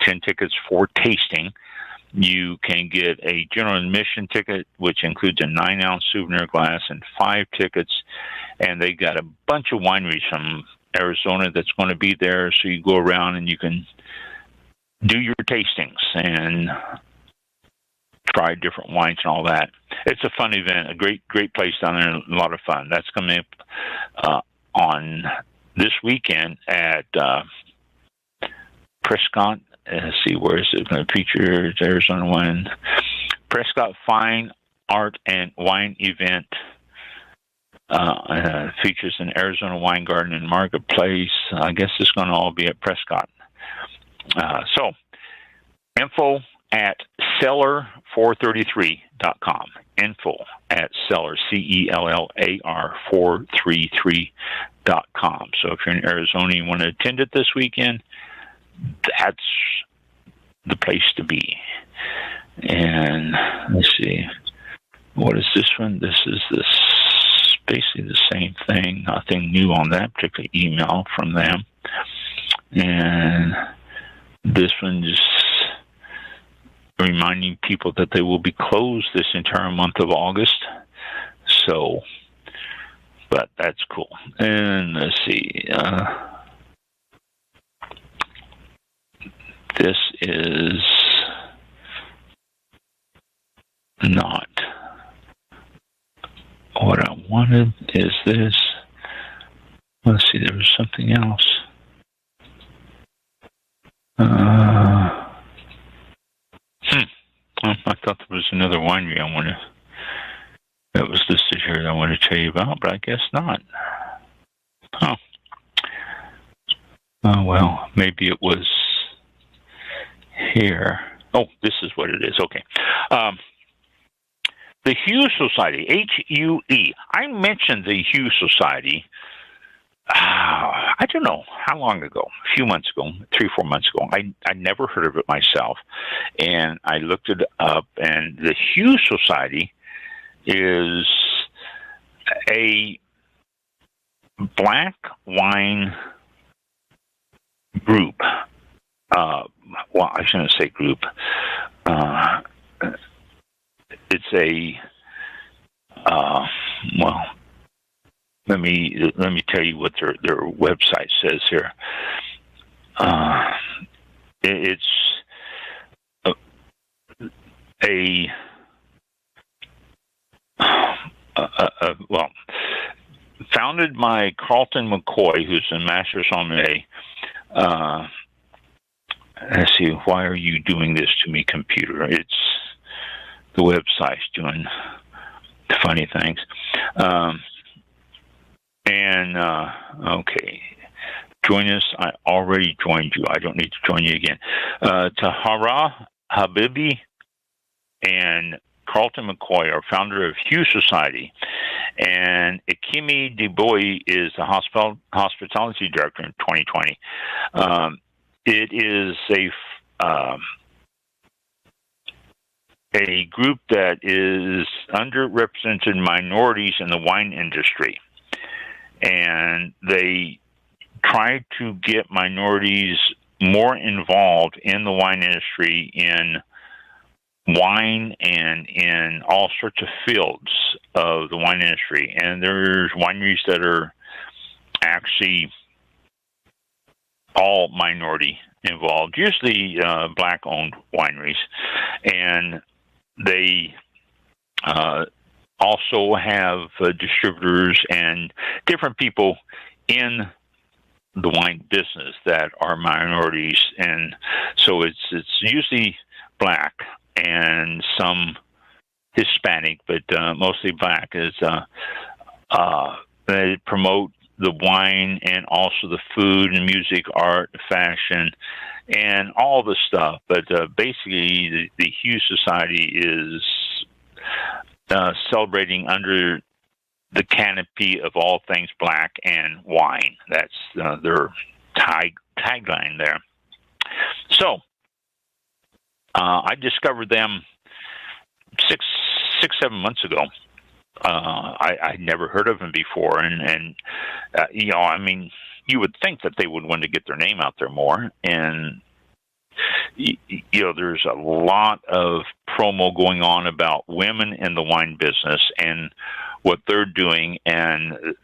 B: 10 tickets for tasting. You can get a general admission ticket, which includes a 9-ounce souvenir glass and 5 tickets. And they got a bunch of wineries from Arizona that's going to be there. So you go around and you can do your tastings and try different wines and all that. It's a fun event, a great place down there, and a lot of fun. That's coming up on this weekend at Prescott. Let's see, where is it going to feature? It's Arizona Wine. Prescott Fine Art and Wine Event. Features an Arizona Wine Garden and Marketplace. I guess it's going to all be at Prescott. So, info at cellar433.com. Info at cellar, CELLAR 433.com. So if you're in Arizona and you want to attend it this weekend, that's the place to be. And let's see, what is this one? This is basically the same thing. Nothing new on that particular email from them. And this one just reminding people that they will be closed this entire month of August. So, but that's cool. And let's see. This is not what I wanted. Is this? Let's see. There was something else. I thought there was another winery that was listed here that I want to tell you about, but I guess not. Oh. Well, maybe it was here. Oh, this is what it is. Okay. The Hue Society, HUE. I mentioned the Hue Society, I don't know how long ago, a few months ago, 3 or 4 months ago. I never heard of it myself. And I looked it up, and the Hue Society is a black wine group. Well, I shouldn't say group. It's a well. Let me tell you what their website says here. It's well, founded by Carlton McCoy, who's a master sommelier. Let's see. Why are you doing this to me, computer? It's the website's doing funny things. Okay. Join us. I already joined you. I don't need to join you again. Tahara Habibi and Carlton McCoy are founder of Hue Society. And Ikemi Deboy is the hospitality director in 2020. It is a group that is underrepresented minorities in the wine industry. And they try to get minorities more involved in the wine industry, in wine and in all sorts of fields of the wine industry. And there's wineries that are actually all minority involved, usually black-owned wineries. And they also have distributors and different people in the wine business that are minorities, and so it's usually black and some Hispanic, but mostly black. They promote the wine and also the food and music, art, fashion, and all the stuff. But basically, the Hue Society is celebrating under the canopy of all things black and wine. That's their tagline there. So I discovered them 7 months ago. I'd never heard of them before, and you know, I mean, you would think that they would want to get their name out there more, and you know, there's a lot of promo going on about women in the wine business and what they're doing and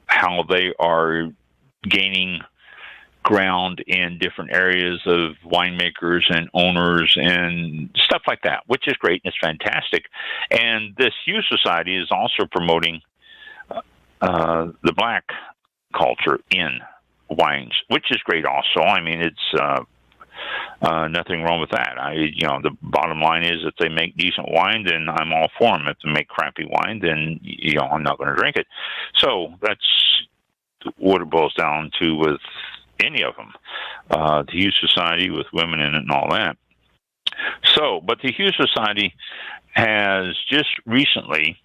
B: how they are gaining ground in different areas of winemakers and owners and stuff like that, which is great and it's fantastic. And this Hue Society is also promoting the black culture in wines, which is great also. I mean, it's Nothing wrong with that. The bottom line is if they make decent wine, then I'm all for them. If they make crappy wine, then I'm not going to drink it. So that's what it boils down to with any of them. The Hughes Society with women in it and all that. So, but the Hughes Society has just recently,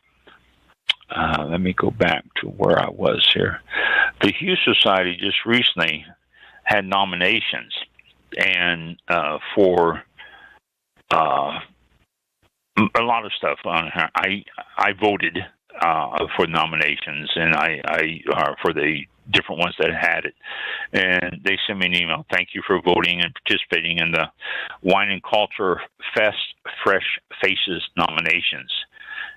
B: let me go back to where I was here. The Hughes Society just recently had nominations, and for a lot of stuff on her. I voted for nominations, and I for the different ones that had it, and they sent me an email. Thank you for voting and participating in the Wine and Culture Fest Fresh Faces nominations.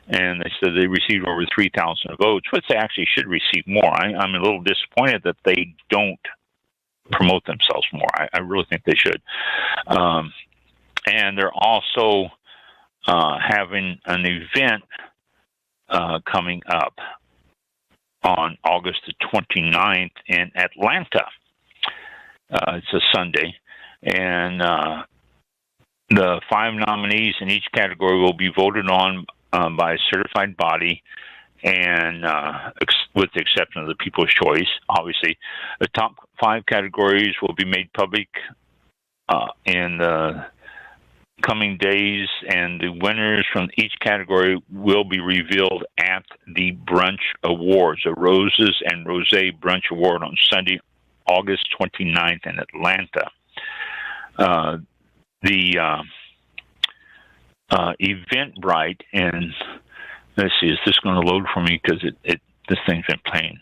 B: And they said they received over 3,000 votes, which they actually should receive more. I'm a little disappointed that they don't promote themselves more. I really think they should. And they're also having an event coming up on August the 29th in Atlanta. It's a Sunday. And the 5 nominees in each category will be voted on by a certified body, and with the exception of the People's Choice, obviously. The top 5 categories will be made public in the coming days, and the winners from each category will be revealed at the Brunch Awards, the Roses and Rosé Brunch Award on Sunday, August 29th in Atlanta. The Eventbrite, and let's see, is this going to load for me? Because this thing's been playing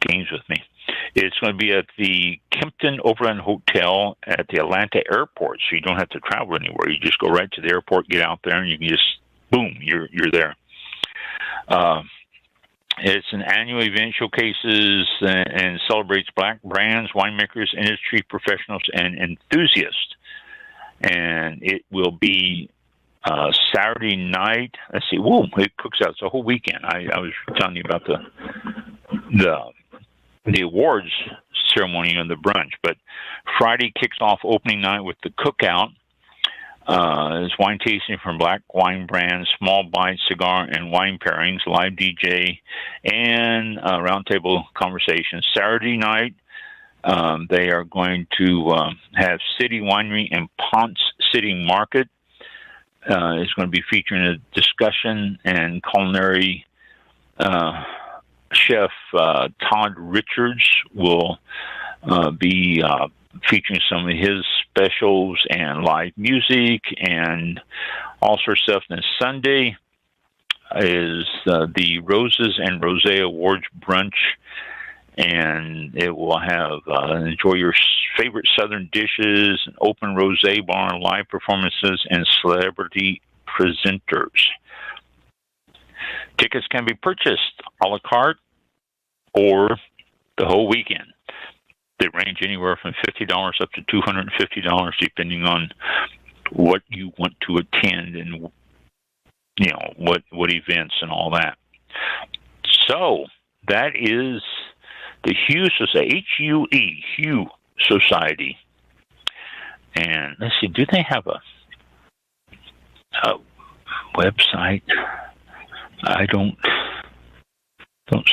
B: games with me. It's going to be at the Kimpton Overland Hotel at the Atlanta airport, so you don't have to travel anywhere. You just go right to the airport, get out there, and you can just, boom, you're there. It's an annual event, showcases and celebrates Black brands, winemakers, industry professionals, and enthusiasts. And it will be Saturday night. Let's see. Whoa! It cooks out. It's a whole weekend. I was telling you about the awards ceremony and the brunch, but Friday kicks off opening night with the cookout. There's wine tasting from Black wine brands, small bites, cigar, and wine pairings, live DJ, and roundtable conversations. Saturday night, they are going to have City Winery and Ponce City Market. It's going to be featuring a discussion, and culinary chef Todd Richards will be featuring some of his specials and live music and all sorts of stuff. And Sunday is the Roses and Rosé Awards brunch, and it will have enjoy your favorite Southern dishes, an open rosé bar, live performances, and celebrity presenters. Tickets can be purchased a la carte or the whole weekend. They range anywhere from $50 up to $250, depending on what you want to attend and what events and all that. So that is the Hughes Society, H-U-E, Hugh Society. And let's see, do they have a website? I don't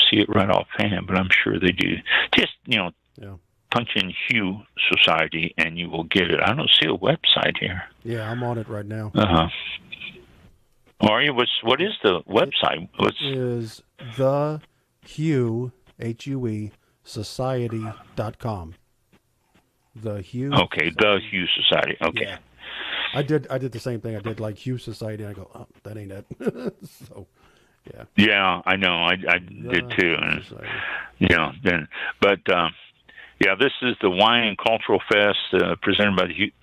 B: see it right offhand, but I'm sure they do. Just, punch in Hugh Society and you will get it. I don't see a website here.
A: Yeah, I'm on it right now.
B: Are you? What is the website?
A: It is the Hugh, H-U-E, society.com. The Hugh.
B: Okay, Society. The Hugh Society. Okay.
A: Yeah. I did the same thing. I did like Hugh Society, and I go, oh, that ain't it. So, yeah. Yeah,
B: I know. I did too. And, this is the Wine and Cultural Fest presented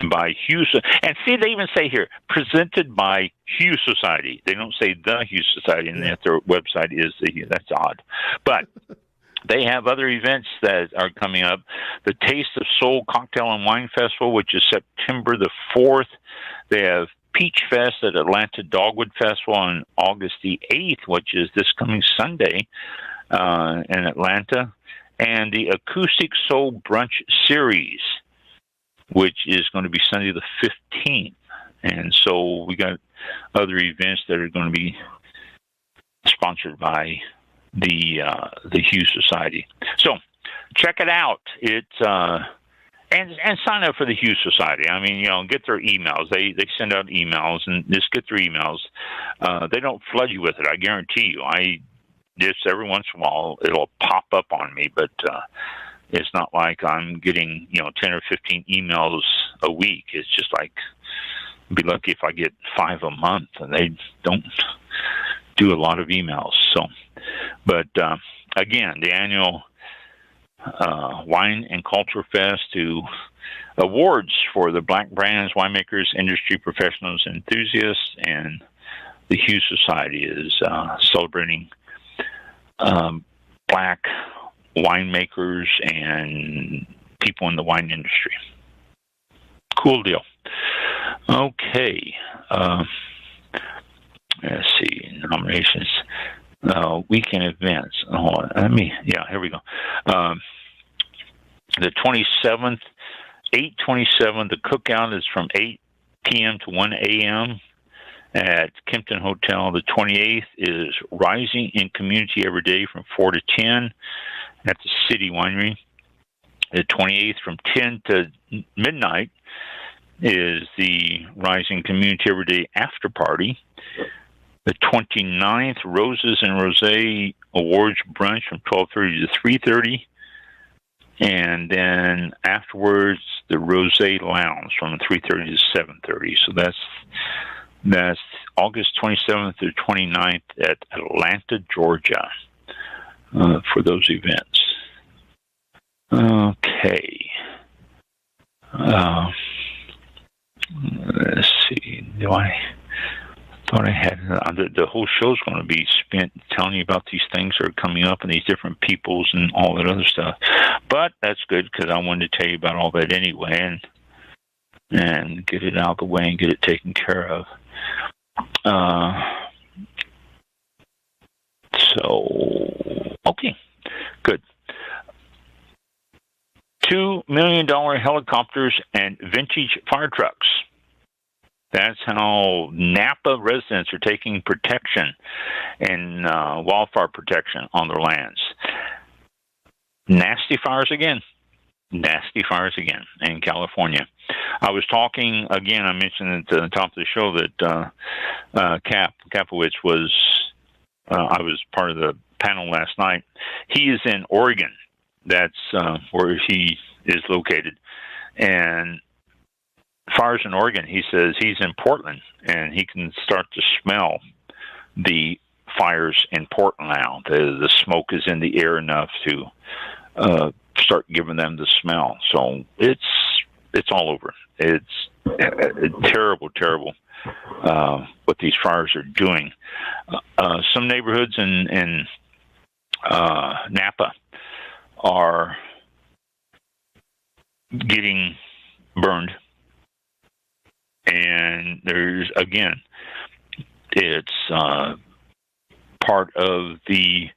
B: by Hughes. And see, they even say here, presented by Hughes Society. They don't say the Hughes Society, and yet their website is the. That's odd, but. They have other events that are coming up. The Taste of Soul Cocktail and Wine Festival, which is September the 4th. They have Peach Fest at Atlanta Dogwood Festival on August the 8th, which is this coming Sunday in Atlanta. And the Acoustic Soul Brunch Series which is going to be Sunday the 15th. And so we got other events that are going to be sponsored by the Hughes Society. So check it out. And sign up for the Hughes Society. I mean, get their emails. They send out emails, and just get their emails. They don't flood you with it, I guarantee you. Just every once in a while it'll pop up on me, but it's not like I'm getting 10 or 15 emails a week. It's just like, I'd be lucky if I get 5 a month, and they don't do a lot of emails. So, but again, the annual Wine and Culture Fest, to awards for the Black brands, winemakers, industry professionals, enthusiasts, and the Hughes Society is celebrating Black winemakers and people in the wine industry. Cool deal. Okay. Let's see, nominations. Weekend events. Hold on. Here we go. The 27th, 8/27, the cookout is from 8 p.m. to 1 a.m. at Kempton Hotel. The 28th is Rising in Community every day from 4 to 10 at the City Winery. The 28th from 10 to midnight is the Rising Community every day after party. The 29th, Roses and Rosé Awards Brunch from 12:30 to 3:30. And then afterwards, the Rosé Lounge from 3:30 to 7:30. So that's August 27th through 29th at Atlanta, Georgia, for those events. Okay. Let's see. Thought I had the whole show's going to be spent telling you about these things that are coming up and these different peoples and all that other stuff. But that's good, because I wanted to tell you about all that anyway, and get it out of the way and get it taken care of. So, okay, good. $2 million helicopters and vintage fire trucks. That's how Napa residents are taking protection and wildfire protection on their lands. Nasty fires again in California. I was talking again. I mentioned at the top of the show that Kapowitz was. I was part of the panel last night. He is in Oregon. That's where he is located, and fires in Oregon. He says he's in Portland, and he can start to smell the fires in Portland now. The smoke is in the air enough to start giving them the smell. So it's all over. It's terrible what these fires are doing. Some neighborhoods in Napa are getting burned. And there's, again, it's part of the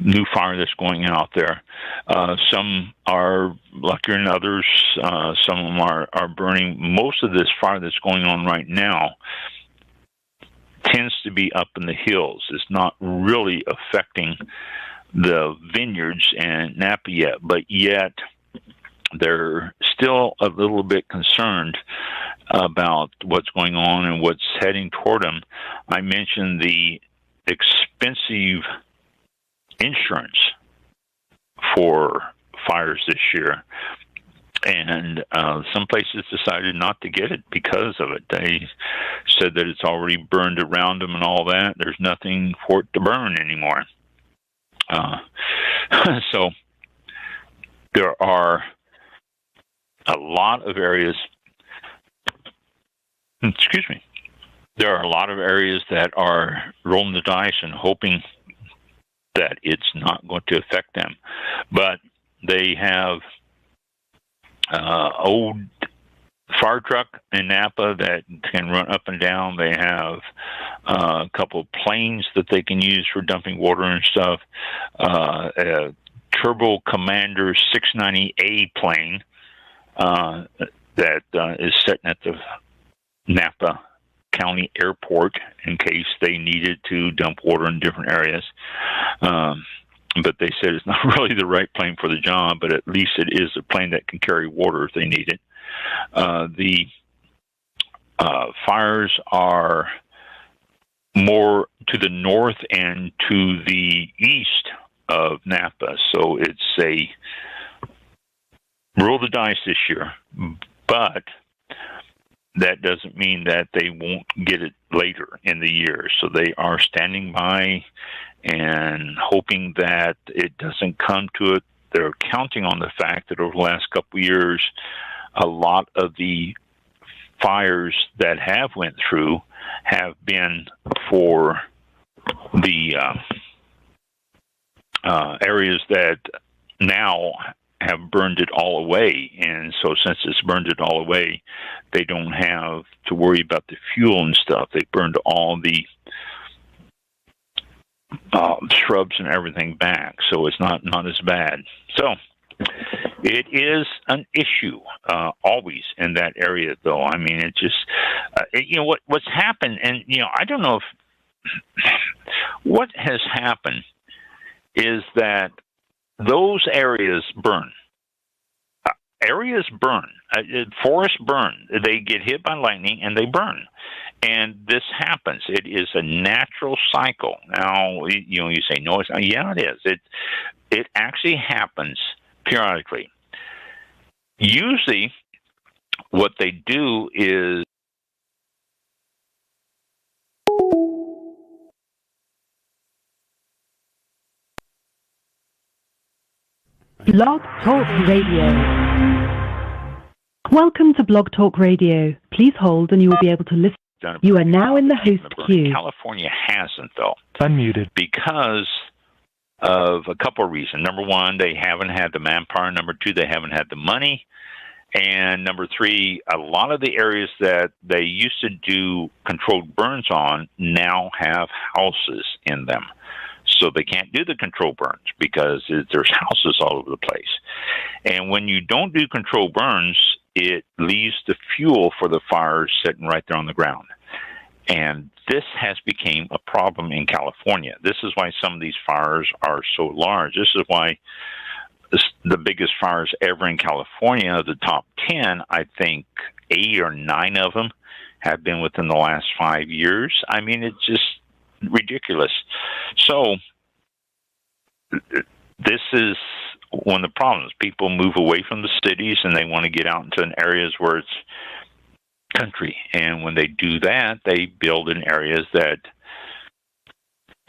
B: new fire that's going out there. Some are luckier than others. Some of them are burning. Most of this fire that's going on right now tends to be up in the hills. It's not really affecting the vineyards and Napa yet, but yet they're still a little bit concerned about what's going on and what's heading toward them. I mentioned the expensive insurance for fires this year, and some places decided not to get it because of it. They said that it's already burned around them and all that. There's nothing for it to burn anymore. So there are a lot of areas, there are a lot of areas that are rolling the dice and hoping that it's not going to affect them. But they have old fire truck in Napa that can run up and down. They have a couple of planes that they can use for dumping water and stuff. Turbo Commander 690A plane that is sitting at the Napa County Airport in case they needed to dump water in different areas. But they said it's not really the right plane for the job, but at least it is a plane that can carry water if they need it. The fires are more to the north and to the east of Napa, so it's a roll the dice this year, but that doesn't mean that they won't get it later in the year. So they are standing by and hoping that it doesn't come to it. They're counting on the fact that over the last couple of years, a lot of the fires that have went through have been for the areas that now have burned it all away. And so since it's burned it all away, they don't have to worry about the fuel and stuff. They burned all the shrubs and everything back, so it's not as bad. So it is an issue always in that area, though. I mean, it just what's happened, and I don't know if what has happened is that those areas burn. Areas burn. Forests burn. They get hit by lightning and they burn. And this happens. It is a natural cycle. Now, you say, no, it's not. Yeah, it is. It actually happens periodically. Usually, what they do is
C: Blog Talk Radio. Welcome to Blog Talk Radio. Please hold and you will be able to listen. You are now in the host queue.
B: California hasn't, though.
F: Unmuted.
B: Because of a couple of reasons. Number one, they haven't had the manpower. Number two, they haven't had the money. And number three, a lot of the areas that they used to do controlled burns on now have houses in them. So they can't do the control burns because there's houses all over the place. And when you don't do control burns, it leaves the fuel for the fires sitting right there on the ground. And this has become a problem in California. This is why some of these fires are so large. This is why the biggest fires ever in California, the top 10, I think 8 or 9 of them have been within the last 5 years. I mean, it's just ridiculous. So this is one of the problems. People move away from the cities and they want to get out into areas where it's country. And when they do that, they build in areas that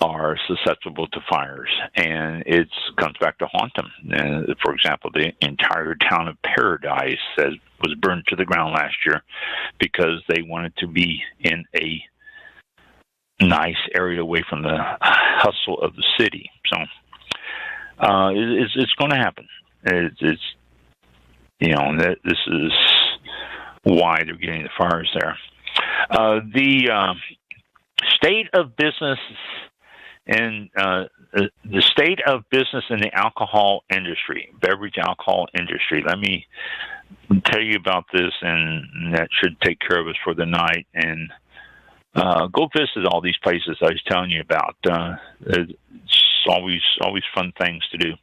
B: are susceptible to fires. And it comes back to haunt them. For example, the entire town of Paradise was burned to the ground last year because they wanted to be in a nice area away from the hustle of the city. So it's going to happen. This is why they're getting the fires there. The state of business and the state of business in the alcohol industry, beverage alcohol industry. Let me tell you about this, and that should take care of us for the night. And go visit all these places I was telling you about. It's always fun things to do.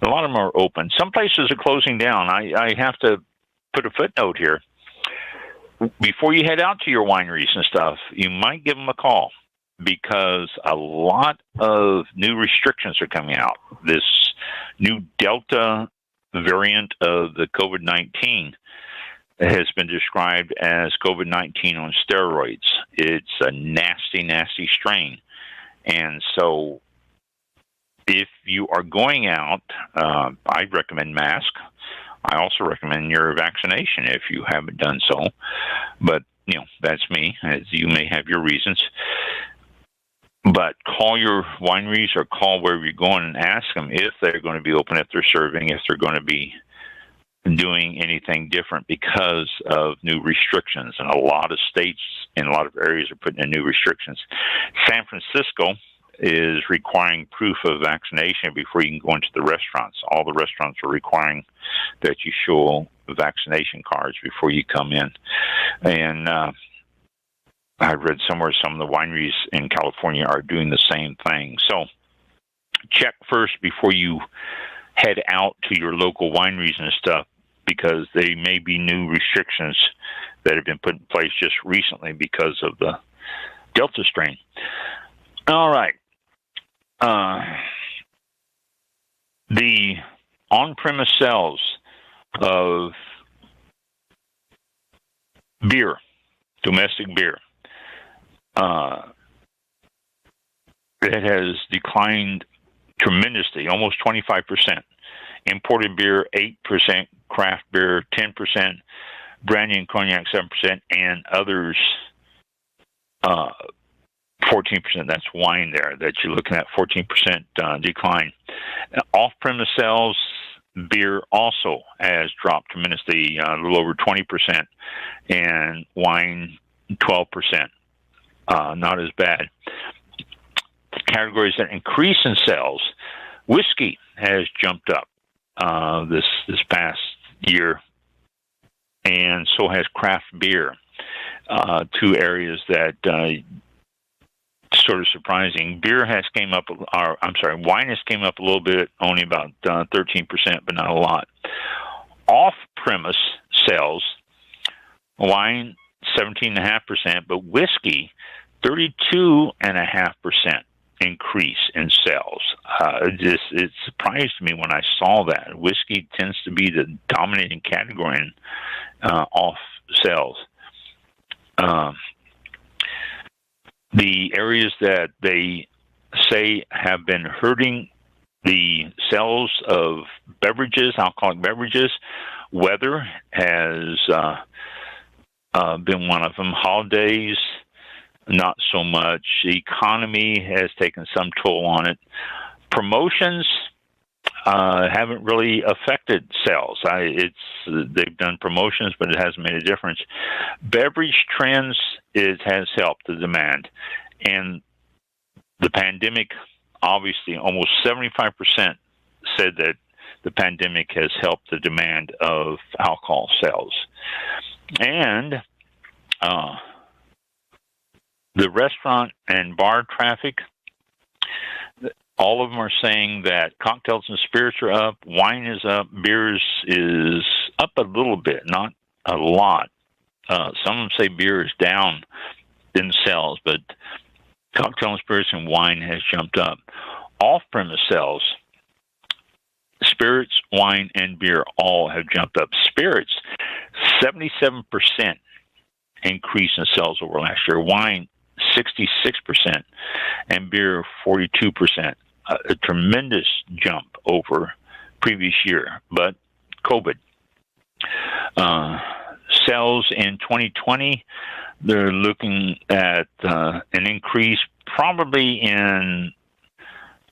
B: A lot of them are open. Some places are closing down. I have to put a footnote here. Before you head out to your wineries and stuff, you might give them a call because a lot of new restrictions are coming out. This new Delta variant of the COVID-19 has been described as COVID-19 on steroids. It's a nasty, nasty strain. And so if you are going out, I recommend mask. I also recommend your vaccination if you haven't done so. But, that's me. As you may have your reasons. But call your wineries or call wherever you're going and ask them if they're going to be open, if they're serving, if they're going to be doing anything different because of new restrictions. And a lot of states in a lot of areas are putting in new restrictions. San Francisco is requiring proof of vaccination before you can go into the restaurants. All the restaurants are requiring that you show vaccination cards before you come in. And I read somewhere some of the wineries in California are doing the same thing. So check first before you head out to your local wineries and stuff, because they may be new restrictions that have been put in place just recently because of the Delta strain. All right. The on-premise sales of beer, domestic beer, it has declined tremendously, almost 25%. Imported beer, 8%, craft beer, 10%, brandy and cognac, 7%, and others, 14%. That's wine there that you're looking at, 14% decline. Off-premise sales, beer also has dropped tremendously, a little over 20%, and wine, 12%. Not as bad. The categories that increase in sales, whiskey has jumped up this past year, and so has craft beer. Two areas that sort of surprising. Beer has came up, wine has came up a little bit, only about 13%, but not a lot. Off-premise sales, wine 17.5%, but whiskey 32.5% increase in sales. It surprised me when I saw that. Whiskey tends to be the dominating category in off sales. The areas that they say have been hurting the sales of beverages, alcoholic beverages, weather has been one of them. Holidays, not so much. The economy has taken some toll on it. Promotions haven't really affected sales. They've done promotions, but it hasn't made a difference. Beverage trends has helped the demand, and the pandemic, obviously, almost 75% said that the pandemic has helped the demand of alcohol sales, and the restaurant and bar traffic. All of them are saying that cocktails and spirits are up, wine is up, beers is up a little bit, not a lot. Some of them say beer is down in sales, but cocktail and spirits and wine has jumped up. Off-premise sales, spirits, wine, and beer all have jumped up. Spirits, 77% increase in sales over last year. Wine, 66%, and beer 42%. A tremendous jump over previous year, but COVID. Sales in 2020, they're looking at an increase probably in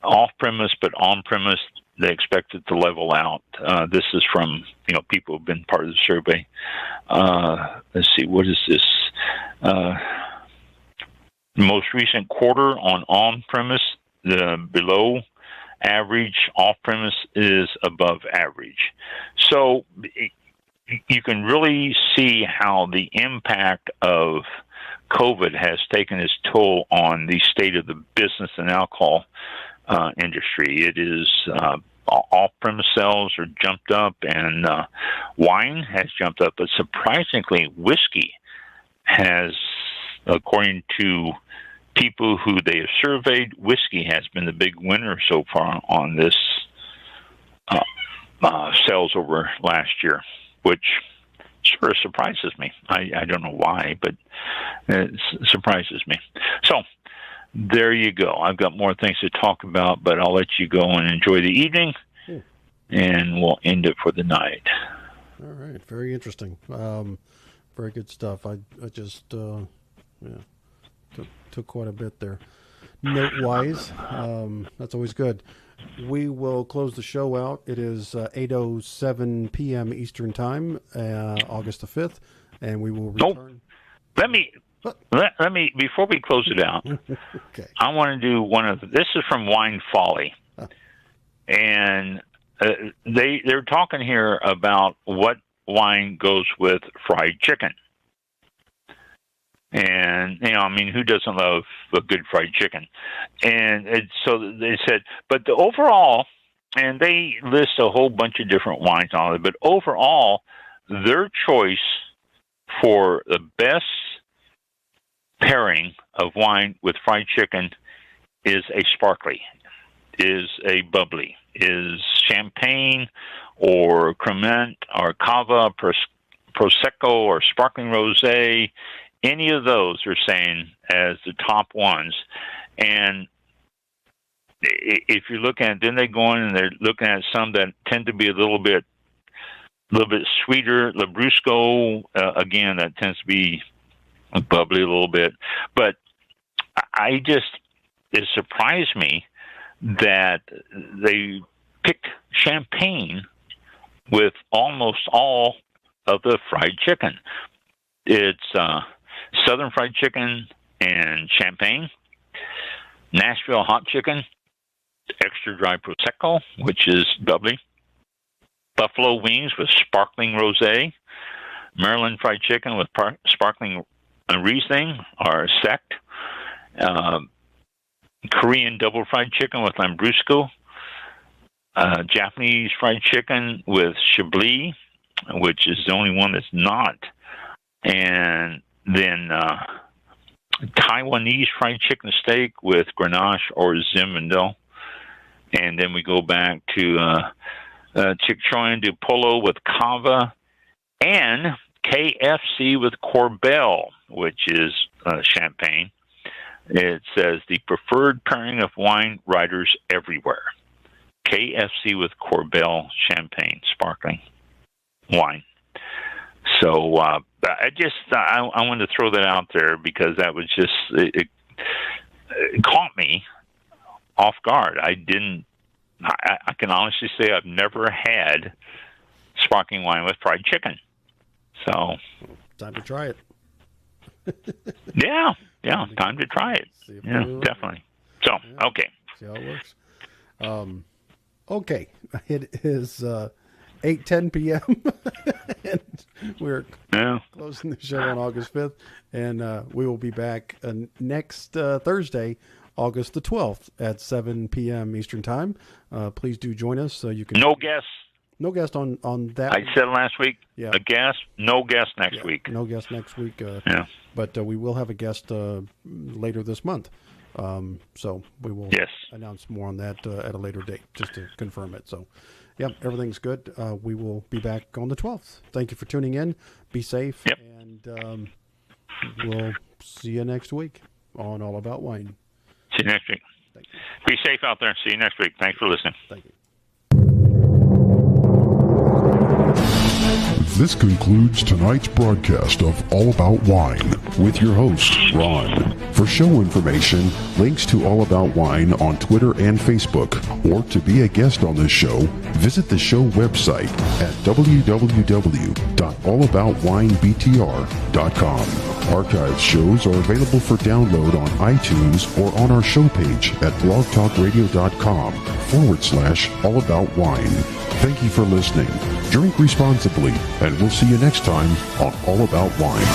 B: off-premise, but on-premise, they expect it to level out. This is from people who've been part of the survey. Let's see, what is this? Most recent quarter on-premise, the below average, off-premise is above average. So you can really see how the impact of COVID has taken its toll on the state of the business and alcohol industry. It is off-premise sales are jumped up, and wine has jumped up, but surprisingly, whiskey has, according to people who they have surveyed, whiskey has been the big winner so far on this sales over last year, which sort of surprises me. I don't know why, but it surprises me. So there you go. I've got more things to talk about, but I'll let you go and enjoy the evening, and we'll end it for the night.
A: All right. Very interesting. Very good stuff. I just, took quite a bit there. Note-wise, that's always good. We will close the show out. It is 8:07 p.m. Eastern Time, August the 5th, and we will return.
B: Let me let me, before we close it out,
A: okay.
B: I want to do this is from Wine Folly. And they're talking here about what wine goes with fried chicken. And, who doesn't love a good fried chicken? And so they said, but the overall, and they list a whole bunch of different wines on it, but overall, their choice for the best pairing of wine with fried chicken is a sparkly, is a bubbly, is champagne or cremant or cava, prosecco or sparkling rosé. Any of those are saying as the top ones. And if you look at it, then they go in and they're looking at some that tend to be a little bit sweeter. Lambrusco, again, that tends to be bubbly a little bit. But it surprised me that they picked champagne with almost all of the fried chicken. It's Southern fried chicken and champagne, Nashville hot chicken, extra dry prosecco, which is bubbly, buffalo wings with sparkling rosé, Maryland fried chicken with sparkling Riesling or sect, Korean double fried chicken with Lambrusco, Japanese fried chicken with Chablis, which is the only one that's not, and then Taiwanese fried chicken steak with Grenache or Zinfandel. And then we go back to Chichoyan de Polo with Cava and KFC with Corbel, which is champagne. It says the preferred pairing of wine riders everywhere. KFC with Corbel champagne, sparkling wine. So I wanted to throw that out there because that was just it caught me off guard. I can honestly say I've never had sparkling wine with fried chicken. So
A: time to try it.
B: yeah, time to try it. Yeah, definitely. So okay,
A: see how it works. Okay, it is 8:10 p.m. and we're closing the show on August 5th, and we will be back next Thursday, August the 12th at 7 p.m. Eastern Time. Please do join us. So you can
B: no guest
A: on that.
B: I said last week. Yeah, no guest next week.
A: No guest next week. But we will have a guest later this month. So we will announce more on that at a later date, just to confirm it. So, everything's good. We will be back on the 12th. Thank you for tuning in. Be safe, and we'll see you next week on All About Wine.
B: See you next week.
A: Thank you.
B: Be safe out there. See you next week. Thanks for listening.
A: Thank you.
D: This concludes tonight's broadcast of All About Wine with your host, Ron. For show information, links to All About Wine on Twitter and Facebook, or to be a guest on this show, visit the show website at www.allaboutwinebtr.com. Archived shows are available for download on iTunes or on our show page at blogtalkradio.com/allaboutwine. Thank you for listening. Drink responsibly, and we'll see you next time on All About Wine.